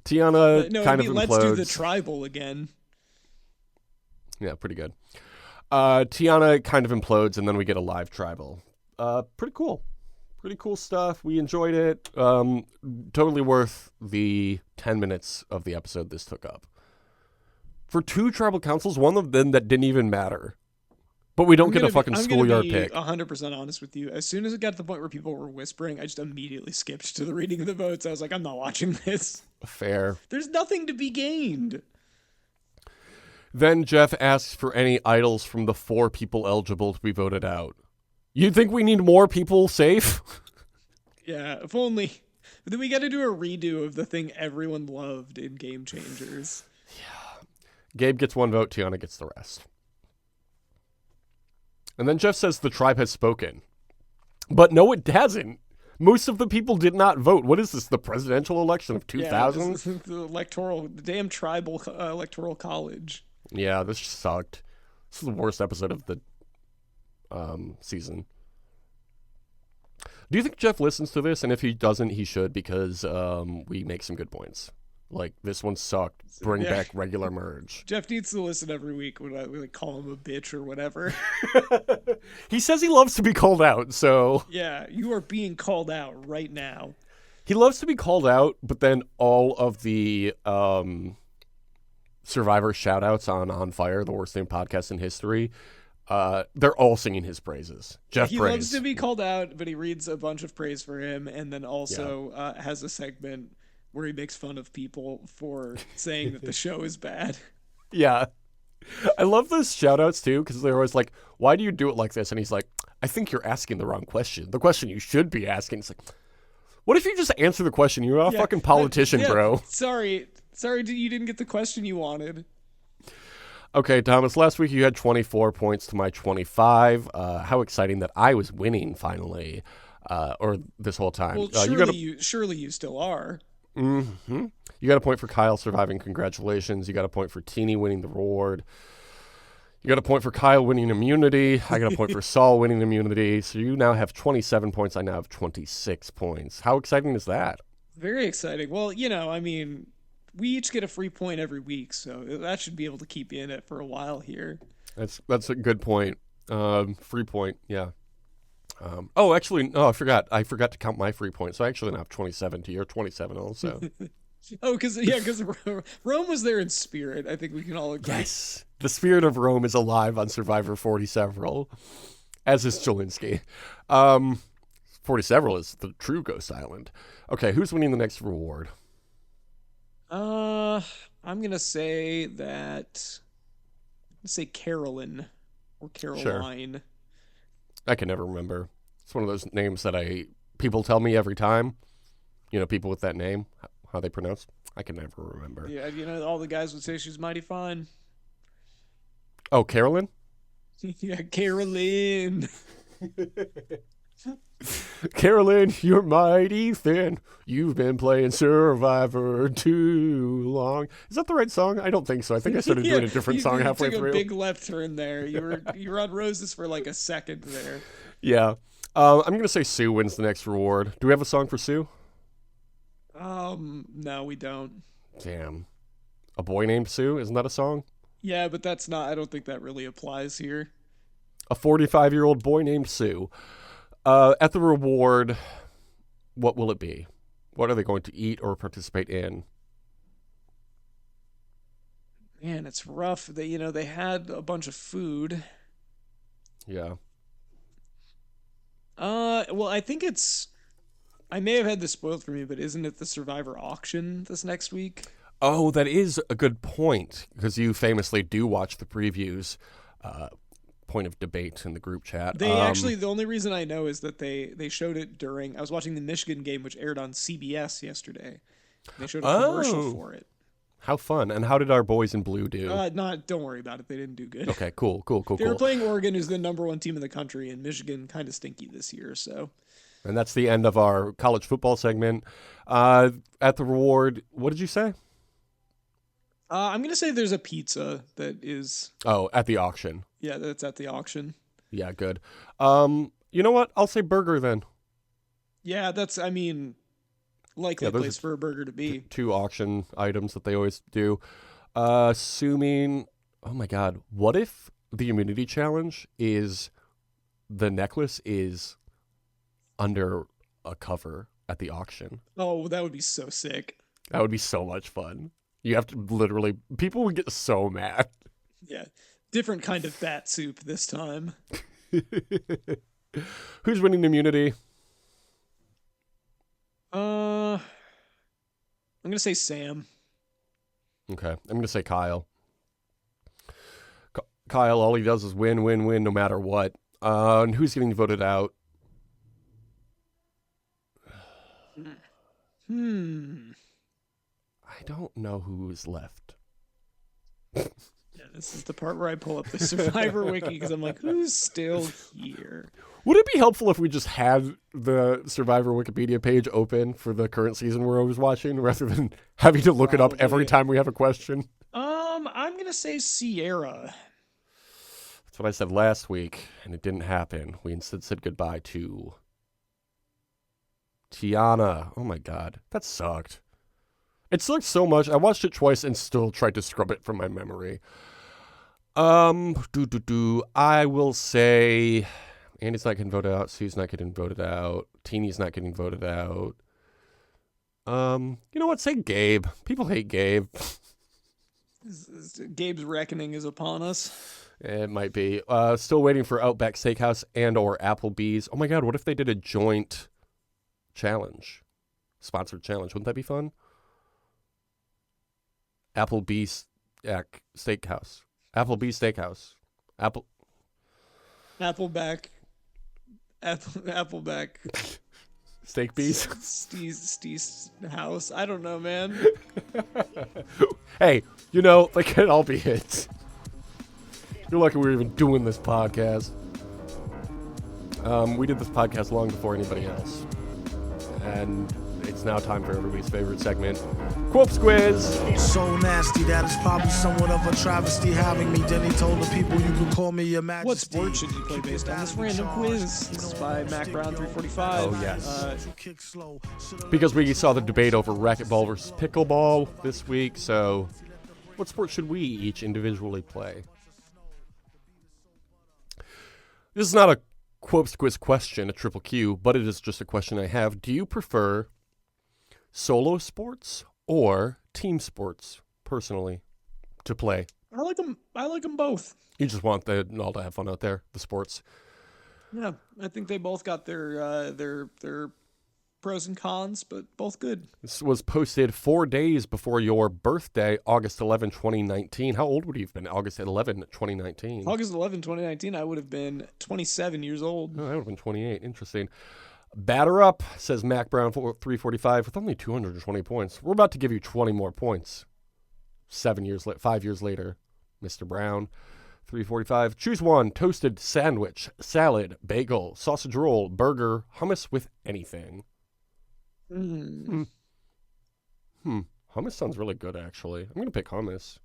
Tiana No, kind it'd of be, implodes. let's do the tribal again. Yeah, pretty good. Tiana kind of implodes, and then we get a live tribal. Pretty cool. Pretty cool stuff. We enjoyed it. Totally worth the 10 minutes of the episode this took up. For 2 tribal councils, one of them that didn't even matter. But we don't get a fucking schoolyard pick. I'm 100% honest with you. As soon as it got to the point where people were whispering, I just immediately skipped to the reading of the votes. I was like, I'm not watching this. Fair. There's nothing to be gained. Then Jeff asks for any idols from the 4 people eligible to be voted out. You think we need more people safe? Yeah, if only. But then we got to do a redo of the thing everyone loved in Game Changers. Yeah. Gabe gets 1 vote, Tiana gets the rest. And then Jeff says the tribe has spoken. But no, it hasn't. Most of the people did not vote. What is this, the presidential election of 2000? Yeah, the damn tribal electoral college. Yeah, this sucked. This is the worst episode of the season. Do you think Jeff listens to this? And if he doesn't, he should, because we make some good points. Like, this one sucked. Bring back regular merge. Jeff needs to listen every week when we call him a bitch or whatever. He says he loves to be called out, so... Yeah, you are being called out right now. He loves to be called out, but then all of the Survivor shout-outs on Fire, the worst named podcast in history... they're all singing his praises. Jeff he praise. loves to be called out, but he reads a bunch of praise for him, and then also has a segment where he makes fun of people for saying that the show is bad. Yeah. I love those shout-outs, too, because they're always like, why do you do it like this? And he's like, I think you're asking the wrong question. The question you should be asking. It's like, what if you just answer the question? You're not a fucking politician, bro. Sorry, you didn't get the question you wanted. Okay, Thomas, last week you had 24 points to my 25. How exciting that I was winning finally, or this whole time. Well, surely you still are. Mm-hmm. You got a point for Kyle surviving. Congratulations. You got a point for Teeny winning the reward. You got a point for Kyle winning immunity. I got a point for Saul winning immunity. So you now have 27 points. I now have 26 points. How exciting is that? Very exciting. Well, I mean... We each get a free point every week, so that should be able to keep you in it for a while here. That's a good point. Free point, yeah. Actually, no, I forgot. I forgot to count my free point, so I actually now have 27 to your 27 also. Because Rome was there in spirit. I think we can all agree. Yes, the spirit of Rome is alive on Survivor 40 Several, as is Cholinsky. 40 Several is the true Ghost Island. Okay, who's winning the next reward? I'm gonna say Carolyn or Caroline. Sure. I can never remember. It's one of those names that people tell me every time. People with that name, how they pronounce. I can never remember. Yeah, all the guys would say she's mighty fine. Oh, Carolyn? Yeah, Carolyn. Carolyn, you're mighty thin. You've been playing Survivor too long. Is that the right song? I don't think so. I think I started doing a different song halfway through. You took a big left turn there. You were on roses for like a second there. Yeah. I'm going to say Sue wins the next reward. Do we have a song for Sue? No, we don't. Damn. A Boy Named Sue? Isn't that a song? Yeah, but that's not... I don't think that really applies here. A 45-year-old boy named Sue. At the reward, what will it be? What are they going to eat or participate in? Man, it's rough. They had a bunch of food. Yeah. Well, I think it's... I may have had this spoiled for me, but isn't it the Survivor auction this next week? Oh, that is a good point, because you famously do watch the previews. Point of debate in the group chat. They actually, the only reason I know is that they showed it during... I was watching the Michigan game, which aired on CBS yesterday. They showed a commercial for it. How fun. And how did our boys in blue do? Don't worry about it. They didn't do good. Okay, cool. They were playing Oregon, who's the #1 team in the country, and Michigan kind of stinky this year, so... And that's the end of our college football segment. At the reward, what did you say? I'm going to say there's a pizza that is... Oh, at the auction. Yeah, that's at the auction. Yeah, good. You know what? I'll say burger then. Yeah, that's, likely place for a burger to be. 2 auction items that they always do. Assuming, oh my God, what if the immunity challenge is the necklace is under a cover at the auction. Oh, that would be so sick. That would be so much fun. You have to literally, people would get so mad. Yeah. Different kind of bat soup this time. Who's winning immunity? I'm going to say Sam. Okay. I'm going to say Kyle. Kyle, all he does is win, win, win, no matter what. And who's getting voted out? I don't know who's left. Yeah, this is the part where I pull up the Survivor wiki because I'm like, who's still here? Would it be helpful if we just had the Survivor Wikipedia page open for the current season we're always watching, rather than having to look it up every time we have a question? I'm gonna say Sierra. That's what I said last week, and it didn't happen. We instead said goodbye to Tiana. Oh my god, that sucked. It sucked so much. I watched it twice and still tried to scrub it from my memory. I will say Andy's not getting voted out. Sue's not getting voted out. Teeny's not getting voted out. You know what? Say Gabe. People hate Gabe. Gabe's reckoning is upon us. It might be. Still waiting for Outback Steakhouse and or Applebee's. Oh my god, what if they did a joint challenge? Sponsored challenge. Wouldn't that be fun? Applebee's Steakhouse. Applebee's Steakhouse. Appleback. Steak bees. Steve's house. I don't know, man. Hey, you know, they can all be hits. You're lucky we're even doing this podcast. We did this podcast long before anybody else. And it's now time for everybody's favorite segment, Quotes Quiz. So nasty that it's probably somewhat of a travesty having me. Then he told the people you could call me your majesty. What sport should you play based on this random quiz? This is by Mac Brown 345. Oh, yes. Because we saw the debate over racquetball versus pickleball this week, so what sport should we each individually play? This is not a Quotes Quiz question, a triple Q, but it is just a question I have. Do you prefer solo sports or team sports, personally, to play? I like them both. You just want them all to have fun out there, the sports. Yeah, I think they both got their pros and cons, but both good. This was posted 4 days before your birthday, August 11, 2019. How old would you have been, August 11, 2019? August 11, 2019, I would have been 27 years old. Oh, I would have been 28. Interesting. Batter up, says Mac Brown 345 with only 220 points. We're about to give you 20 more points. 5 years later, Mr. Brown 345. Choose one: toasted sandwich, salad, bagel, sausage roll, burger, hummus with anything. Hummus sounds really good, actually. I'm going to pick hummus.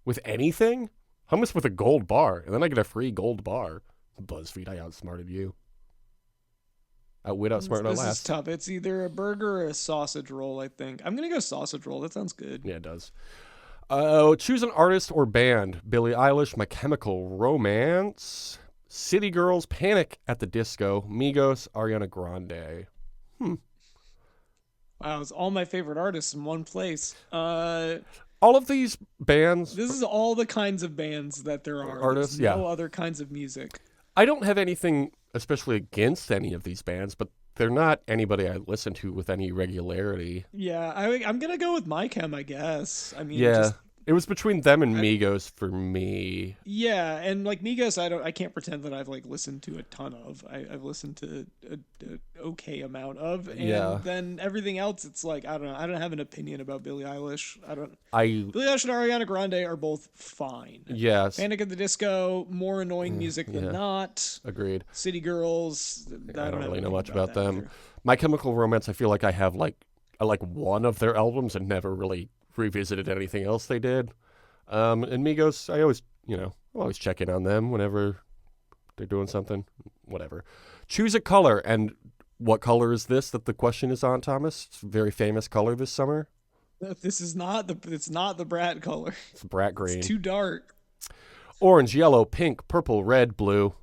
With anything? Hummus with a gold bar, and then I get a free gold bar. BuzzFeed, I outsmarted you. Outwit, outsmart, This outlast. is tough. It's either a burger or a sausage roll, I think. I'm going to go sausage roll. That sounds good. Yeah, it does. Choose an artist or band. Billie Eilish, My Chemical Romance, City Girls, Panic at the Disco, Migos, Ariana Grande. Wow, it's all my favorite artists in one place. All of these bands. This is all the kinds of bands that there are. Artists, There's no yeah. other kinds of music. I don't have anything especially against any of these bands, but they're not anybody I listen to with any regularity. Yeah, I'm going to go with My Chem, I guess. I mean, Yeah. It was between them and Migos for me. Yeah, and like Migos, I can't pretend that I've like listened to a ton of. I've listened to a okay amount of, and then everything else, it's like I don't know. I don't have an opinion about Billie Eilish. Billie Eilish and Ariana Grande are both fine. Yes. Panic at the Disco, more annoying music than not. Agreed. City Girls, I don't really know much about them. Either. My Chemical Romance, I feel like I have like one of their albums and never really revisited anything else they did. And Migos, I always check in on them whenever they're doing something. Whatever. Choose a color. And what color is this that the question is on, Thomas? It's a very famous color this summer. It's not the brat color. It's brat green. It's too dark. Orange, yellow, pink, purple, red, blue.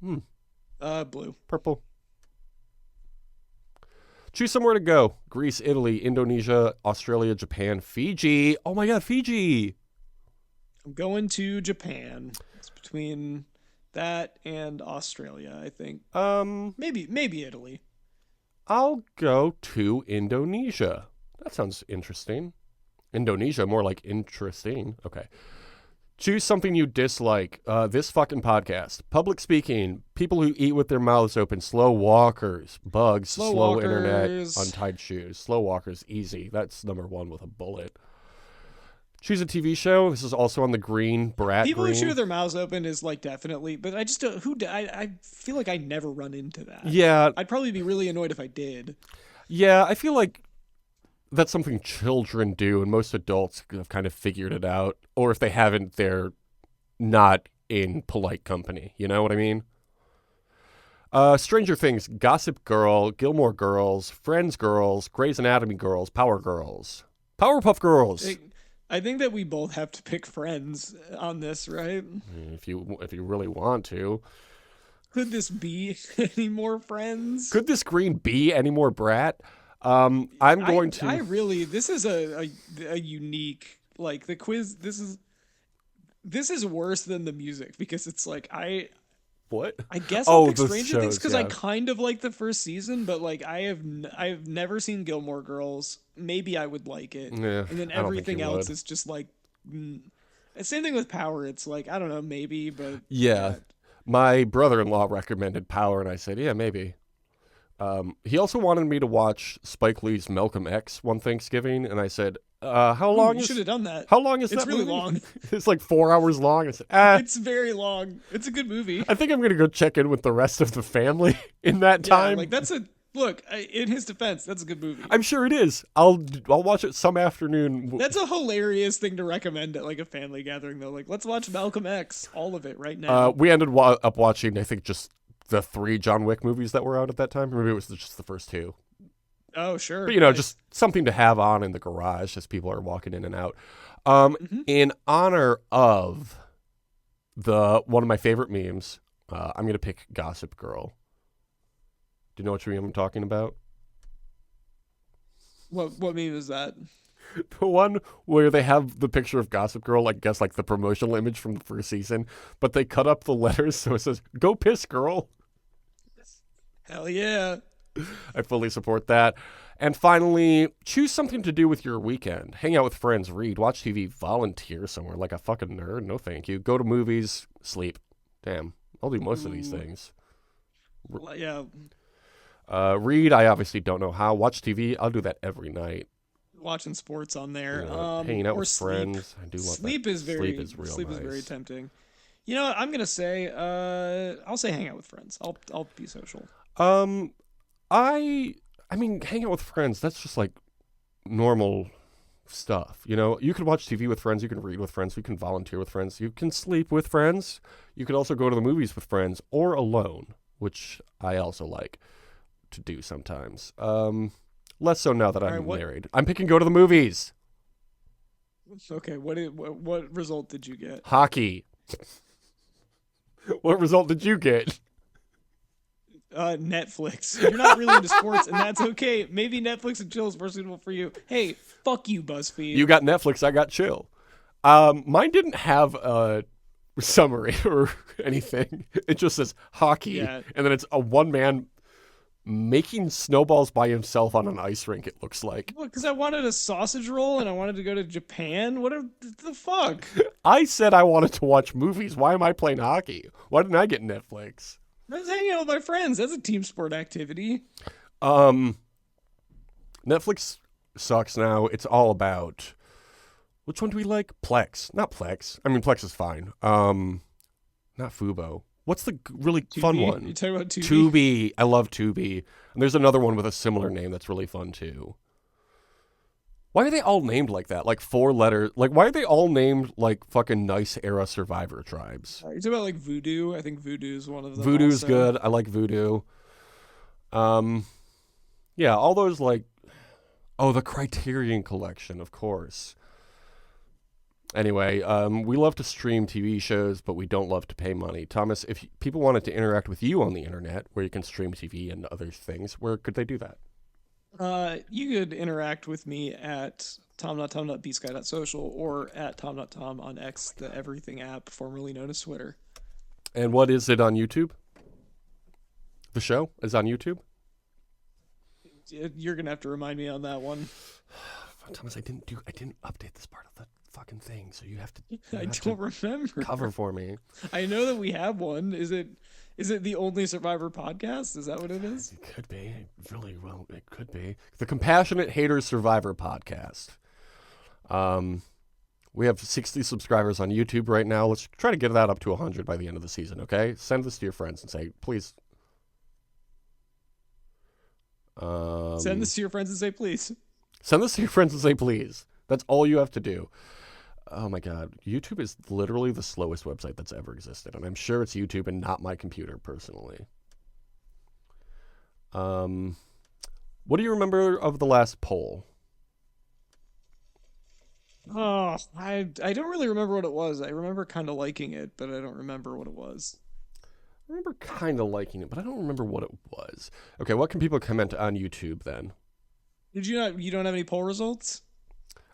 Blue. Purple. Choose somewhere to go. Greece, Italy, Indonesia, Australia, Japan, Fiji. Oh my god, Fiji. I'm going to Japan. It's between that and Australia, I think. Maybe Italy. I'll go to Indonesia. That sounds interesting. Indonesia, more like interesting. Okay. Choose something you dislike. This fucking podcast. Public speaking. People who eat with their mouths open. Slow walkers. Bugs. Slow internet. Untied shoes. Slow walkers. Easy. That's number one with a bullet. Choose a TV show. This is also on the green. Brat People green. who chew with their mouths open is like definitely, but I just don't. I feel like I never run into that. Yeah. I'd probably be really annoyed if I did. Yeah, I feel like that's something children do, and most adults have kind of figured it out. Or if they haven't, they're not in polite company. You know what I mean? Stranger Things, Gossip Girl, Gilmore Girls, Friends Girls, Grey's Anatomy Girls, Power Girls, Powerpuff Girls. I think that we both have to pick Friends on this, right? If you really want to. Could this be any more Friends? Could this green be any more Brat? I'm going to. I really. This is a unique, like, the quiz. This is worse than the music because it's like What? I guess Oh, I'll pick the Stranger Things shows, because I yeah. kind of like the first season, but like I've never seen Gilmore Girls. Maybe I would like it, Yeah, and then I don't think everything you else would. is just like. Same thing with Power. It's like I don't know, maybe, but Yeah. My brother-in-law recommended Power, and I said, yeah, maybe. He also wanted me to watch Spike Lee's Malcolm X one Thanksgiving, and I said, how long you is... should have done that. How long is It's that really movie? long. It's like 4 hours long. I said, It's very long. It's a good movie. I think I'm going to go check in with the rest of the family in that Yeah, time. like that's a look. In his defense, that's a good movie. I'm sure it is. I'll watch it some afternoon. That's a hilarious thing to recommend at like a family gathering, though. Like, let's watch Malcolm X, all of it right now. We ended up watching, I think, just the 3 John Wick movies that were out at that time. Maybe it was just the first 2. Oh, sure. But, you know, Nice. just something to have on in the garage as people are walking in and out. Mm-hmm. In honor of one of my favorite memes, I'm going to pick Gossip Girl. Do you know which meme I'm talking about? What meme is that? The one where they have the picture of Gossip Girl, like, guess, like the promotional image from the first season, but they cut up the letters so it says, "Go piss, girl." Hell yeah. I fully support that. And finally, choose something to do with your weekend. Hang out with friends, read, watch TV, volunteer somewhere like a fucking nerd. No thank you. Go to movies, sleep. Damn, I'll do most of these things. Yeah. Read, I obviously don't know how. Watch TV, I'll do that every night. Watching sports on there. Hanging out or with sleep. friends. I do love Sleep that. is very Sleep is real sleep nice. is very tempting. You know what? I'm gonna say I'll say hang out with friends. I'll be social. I mean, hang out with friends, that's just like normal stuff. You know, you can watch TV with friends, you can read with friends, you can volunteer with friends, you can sleep with friends, you could also go to the movies with friends or alone, which I also like to do sometimes. Less so now that I'm married. I'm picking go to the movies. Okay, what result did you get? Hockey. What result did you get? Netflix. You're not really into sports, and that's okay. Maybe Netflix and chill is more suitable for you. Hey, fuck you, BuzzFeed. You got Netflix, I got chill. Mine didn't have a summary or anything. It just says hockey, Yeah. and then it's a one man making snowballs by himself on an ice rink, it looks like. Well, because I wanted a sausage roll and I wanted to go to Japan. What the fuck? I said I wanted to watch movies. Why am I playing hockey? Why didn't I get Netflix? I was hanging out with my friends. That's a team sport activity. Netflix sucks now. It's all about... Which one do we like? Plex. Not Plex. I mean, Plex is fine. Not Fubo. What's the really fun Tubi? one? You talking about Tubi? Tubi. I love Tubi. And there's another one with a similar name that's really fun too. Why are they all named like that? Like 4 letters. Like, why are they all named like fucking nice era Survivor tribes? You're talking about like Voodoo. I think Voodoo is one of them. Voodoo's also. good. I like Voodoo. Yeah, all those like... Oh, the Criterion Collection, of course. Anyway, we love to stream TV shows, but we don't love to pay money. Thomas, if people wanted to interact with you on the internet, where you can stream TV and other things, where could they do that? You could interact with me at tom.tom.bsky.social or at tom.tom on X, the everything app, formerly known as Twitter. And what is it on YouTube? The show is on YouTube? You're gonna have to remind me on that one. Thomas, I didn't update this part of the fucking thing, so you have to. I don't remember. Cover for me. I know that we have one. Is it the Only Survivor podcast? Is that what it is? It could be. It could be. The Compassionate Haters Survivor podcast. We have 60 subscribers on YouTube right now. Let's try to get that up to 100 by the end of the season, okay? Send this to your friends and say, please. Send this to your friends and say, please. Send this to your friends and say, please. That's all you have to do. Oh my God. YouTube is literally the slowest website that's ever existed. And I'm sure it's YouTube and not my computer personally. What do you remember of the last poll? Oh, I don't really remember what it was. I remember kind of liking it, but I don't remember what it was. I remember kind of liking it, but I don't remember what it was. Okay, what can people comment on YouTube then? Did you not? You don't have any poll results?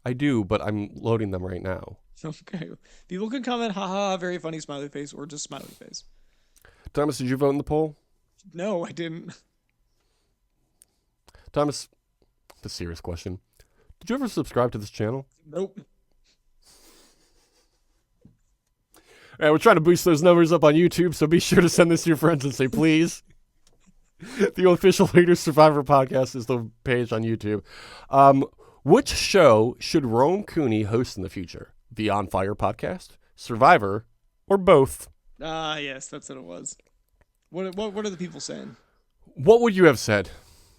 I do, but I'm loading them right now. Okay. People can comment, haha, very funny smiley face, or just smiley face. Thomas, did you vote in the poll? No, I didn't. Thomas, the serious question. Did you ever subscribe to this channel? Nope. All right, we're trying to boost those numbers up on YouTube, so be sure to send this to your friends and say, please. The Official Haters Survivor podcast is the page on YouTube. Which show should Rome Cooney host in the future? The On Fire podcast, Survivor, or both? Yes, that's what it was. What are the people saying? What would you have said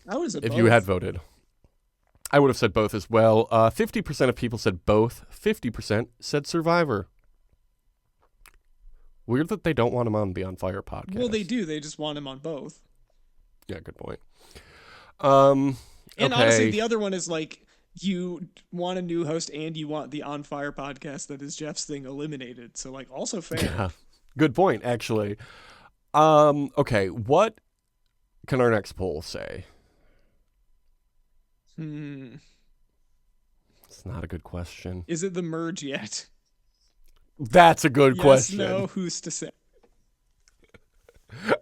I would have said if both. you had voted? I would have said both as well. 50% of people said both. 50% said Survivor. Weird that they don't want him on the On Fire podcast. Well, they do. They just want him on both. Yeah, good point. And okay. honestly, the other one is like, you want a new host and you want the On Fire podcast that is Jeff's thing eliminated. So, like, also fair. Yeah, good point, actually. Okay, what can our next poll say? It's not a good question. Is it the merge yet? That's a good question. Yes, no, who's to say?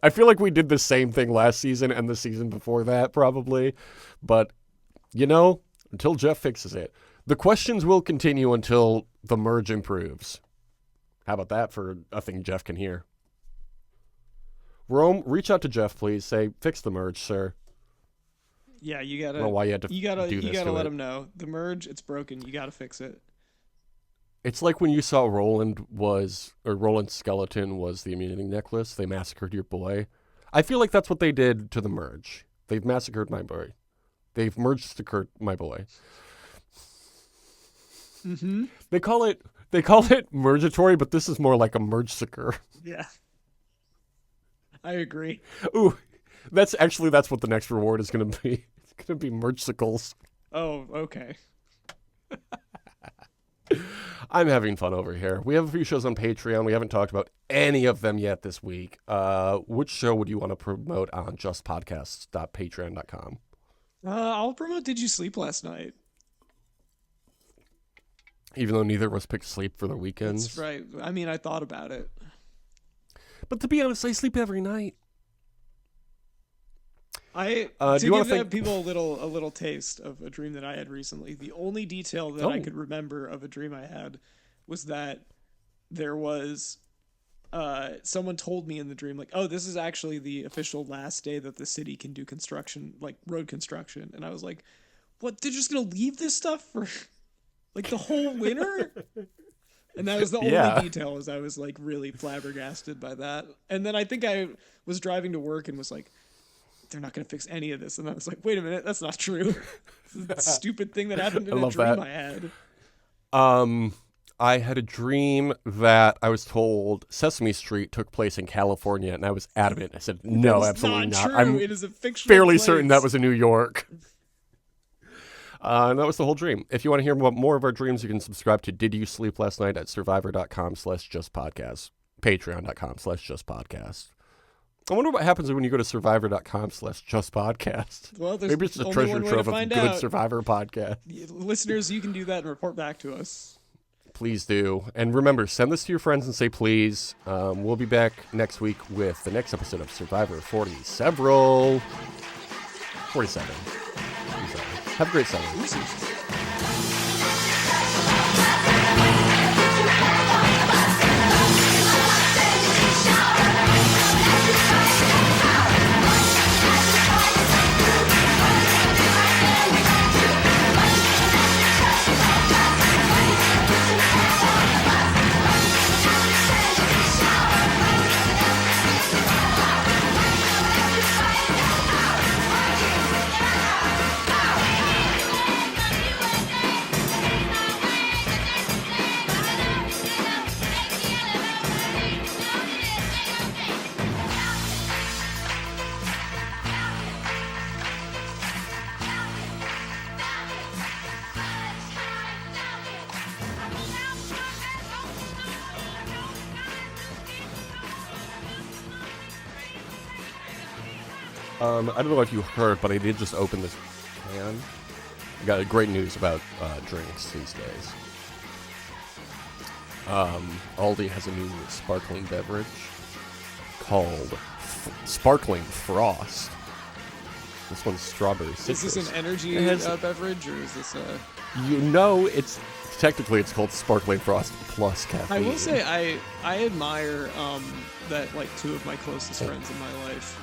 I feel like we did the same thing last season and the season before that, probably. But, until Jeff fixes it. The questions will continue until the merge improves. How about that for a thing Jeff can hear? Rome, reach out to Jeff, please. Say, fix the merge, sir. Yeah, you I don't know why you had to you gotta to let it. him know. The merge, it's broken. You gotta fix it. It's like when you saw Roland Skeleton was the immunity necklace. They massacred your boy. I feel like that's what they did to the merge. They've massacred my boy. They've merged my boy. Mm-hmm. They call it mergatory, but this is more like a merge-sicker. Yeah. I agree. Ooh, that's what the next reward is going to be. It's going to be merge-sickles. Oh, okay. I'm having fun over here. We have a few shows on Patreon. We haven't talked about any of them yet this week. Which show would you want to promote on justpodcasts.patreon.com? I'll promote Did You Sleep Last Night? Even though neither of us picked sleep for the weekends. That's right. I mean, I thought about it. But to be honest, I sleep every night. To give people a little taste of a dream that I had recently, the only detail that I could remember of a dream I had was that there was someone told me in the dream, like, oh, this is actually the official last day that the city can do construction, like road construction. And I was like, what, they're just gonna leave this stuff for like the whole winter? And that was the only detail, as I was like really flabbergasted by that. And then I think I was driving to work and was like, they're not going to fix any of this. And I was like, wait a minute, that's not true. This is a stupid thing that happened in a dream I had. I had a dream that I was told Sesame Street took place in California, and I was adamant. I said, no, absolutely not. True. I'm it is a fictional fairly place. certain that was in New York. And that was the whole dream. If you want to hear about more of our dreams, you can subscribe to Did You Sleep Last Night at survivor.com/justpodcast, patreon.com/justpodcast. I wonder what happens when you go to survivor.com/justpodcast. Well, there's Maybe it's a only treasure one way to trove of find good out. Survivor podcast. Listeners, you can do that and report back to us. Please do. And remember, send this to your friends and say please. We'll be back next week with the next episode of Survivor 47. Have a great summer. I don't know if you heard, but I did just open this can. I got great news about drinks these days. Aldi has a new sparkling beverage called Sparkling Frost. This one's strawberry citrus. Is this an energy beverage, or is this a... It's technically it's called Sparkling Frost plus caffeine. I will say I admire that like two of my closest friends in my life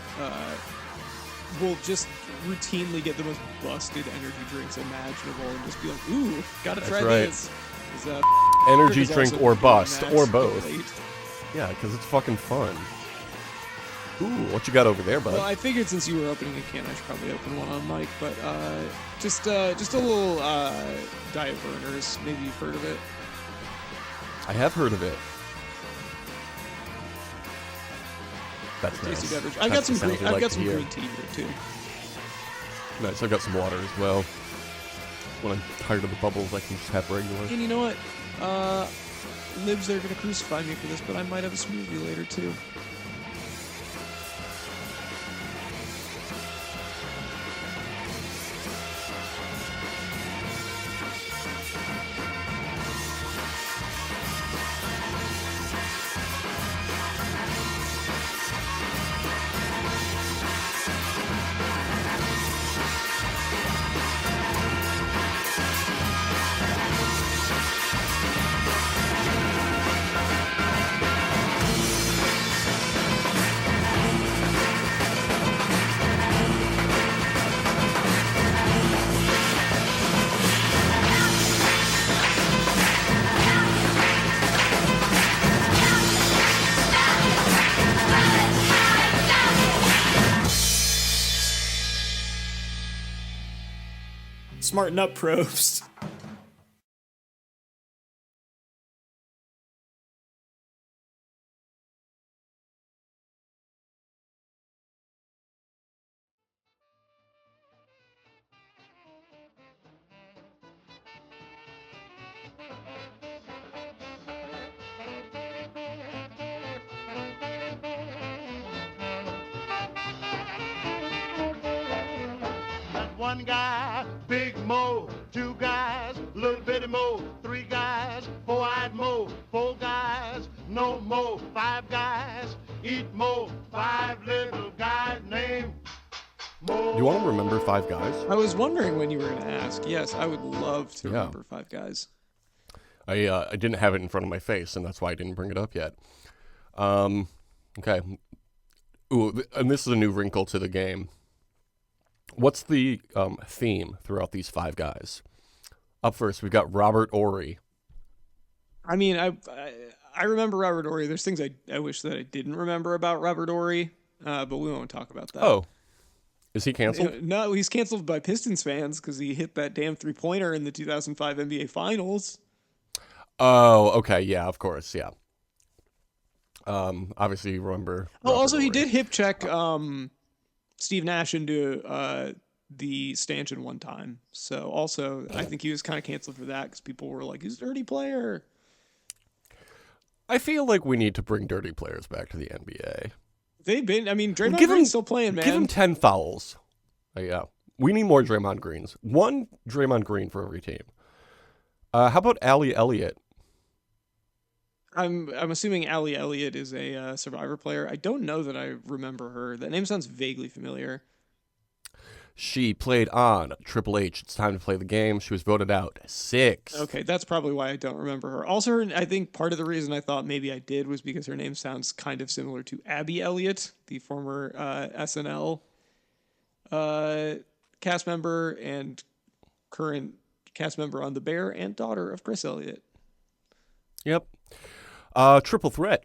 will just routinely get the most busted energy drinks imaginable and just be like, ooh, gotta try right. this. Energy is drink also or doing bust, that or so both. late. Yeah, because it's fucking fun. Ooh, what you got over there, bud? Well, I figured since you were opening a can, I should probably open one on mic, but just a little Diet Burners. Maybe you've heard of it. I have heard of it. That's Tasty nice. beverage. I've got some green. I've got some green tea here too. Nice. I've got some water as well. When I'm tired of the bubbles, I can just have regular. And you know what? Libs, they're gonna crucify me for this, but I might have a smoothie later too. Smarten up, probes. One guy, Big Mo, two guys, little bitty Mo, three guys, four-eyed Mo, four guys, no Mo, five guys, eat Mo, five little guys named Mo. Do you want to remember Five Guys? I was wondering when you were gonna ask. Yes, I would love to remember Five Guys. I didn't have it in front of my face, and that's why I didn't bring it up yet. Okay. Ooh, and this is a new wrinkle to the game. What's the theme throughout these Five Guys? Up first, we've got Robert Horry. I mean, I remember Robert Horry. There's things I wish that I didn't remember about Robert Horry, but we won't talk about that. Oh, is he canceled? No, he's canceled by Pistons fans because he hit that damn three-pointer in the 2005 NBA Finals. Oh, okay, yeah, of course, yeah. Obviously, you remember. Oh, also, Horry. he did hip check Steve Nash into the stanchion one time. So also, I think he was kind of canceled for that because people were like, he's a dirty player. I feel like we need to bring dirty players back to the NBA. They've been. I mean, Draymond Give him- Green's still playing, man. Give him 10 fouls. Yeah. We need more Draymond Greens. One Draymond Green for every team. How about Allie Elliott? I'm assuming Allie Elliott is a Survivor player. I don't know that I remember her. That name sounds vaguely familiar. She played on Triple H. It's time to play the game. She was voted out 6. Okay, that's probably why I don't remember her. Also, I think part of the reason I thought maybe I did was because her name sounds kind of similar to Abby Elliott, the former SNL cast member and current cast member on The Bear and daughter of Chris Elliott. Yep. Triple threat.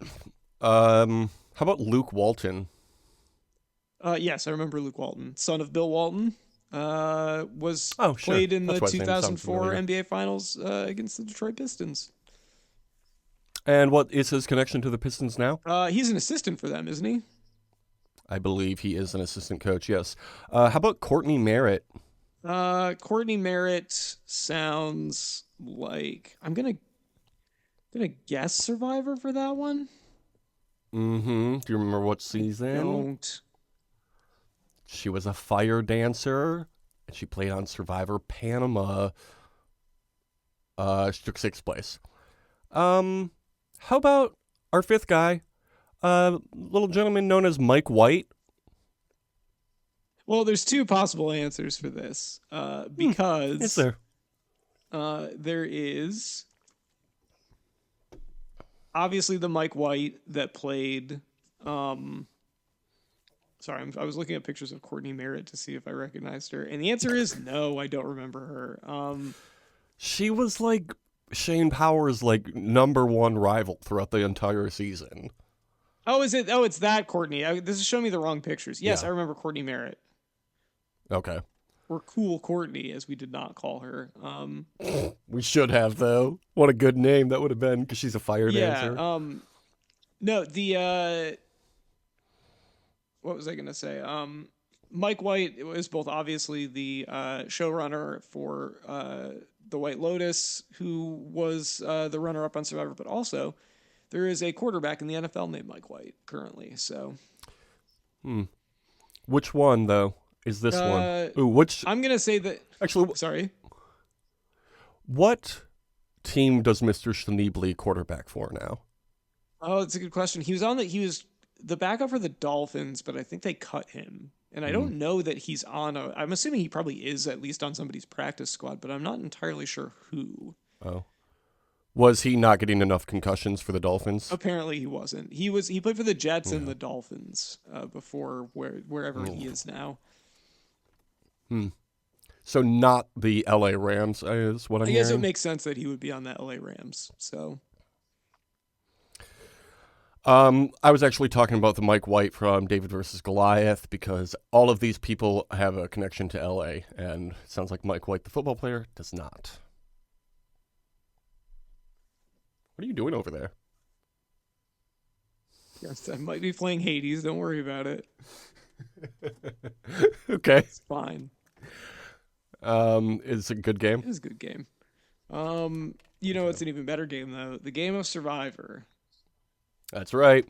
How about Luke Walton? Yes, I remember Luke Walton, son of Bill Walton. Was Oh, sure. played in the That's why his name sounds 2004 familiar. NBA Finals against the Detroit Pistons. And what is his connection to the Pistons now? He's an assistant for them, isn't he? I believe he is an assistant coach, yes. How about Courtney Merritt? Courtney Merritt sounds like I'm gonna guess Survivor for that one. Mm-hmm. Do you remember what season? Don't. She was a fire dancer, and she played on Survivor Panama. She took 6th place. How about our 5th guy? Little gentleman known as Mike White. Well, there's 2 possible answers for this. Because Is there? there is obviously the Mike White that played. Sorry, I was looking at pictures of Courtney Merritt to see if I recognized her, and the answer is no. I don't remember her. She was like Shane Powers' like #1 rival throughout the entire season. Oh, is it? Oh, it's that Courtney. This is showing me the wrong pictures. Yes, Yeah. I remember Courtney Merritt, Okay. or Cool Courtney, as we did not call her. We should have, though. What a good name that would have been, because she's a fire dancer. No, the what was I gonna say? Mike White was both obviously the showrunner for The White Lotus, who was the runner-up on Survivor, but also there is a quarterback in the NFL named Mike White currently. So, Which one, though, is this one? Ooh, which... I'm gonna say that. Actually, Sorry. what team does Mr. Schneebly quarterback for now? Oh, it's a good question. He was the backup for the Dolphins, but I think they cut him. And I don't know that he's I'm assuming he probably is at least on somebody's practice squad, but I'm not entirely sure who. Oh. Was he not getting enough concussions for the Dolphins? Apparently he wasn't. He played for the Jets and the Dolphins before wherever he is now. So not the LA Rams, is what I'm I guess it hearing. makes sense that he would be on the LA Rams. So I was actually talking about the Mike White from David versus Goliath because all of these people have a connection to LA, and it sounds like Mike White, the football player, does not. What are you doing over there? yes, I might be playing Hades. Don't worry about it. Okay. It's fine. It's a good game. It is a good game. It's an even better game though. The game of Survivor. That's right.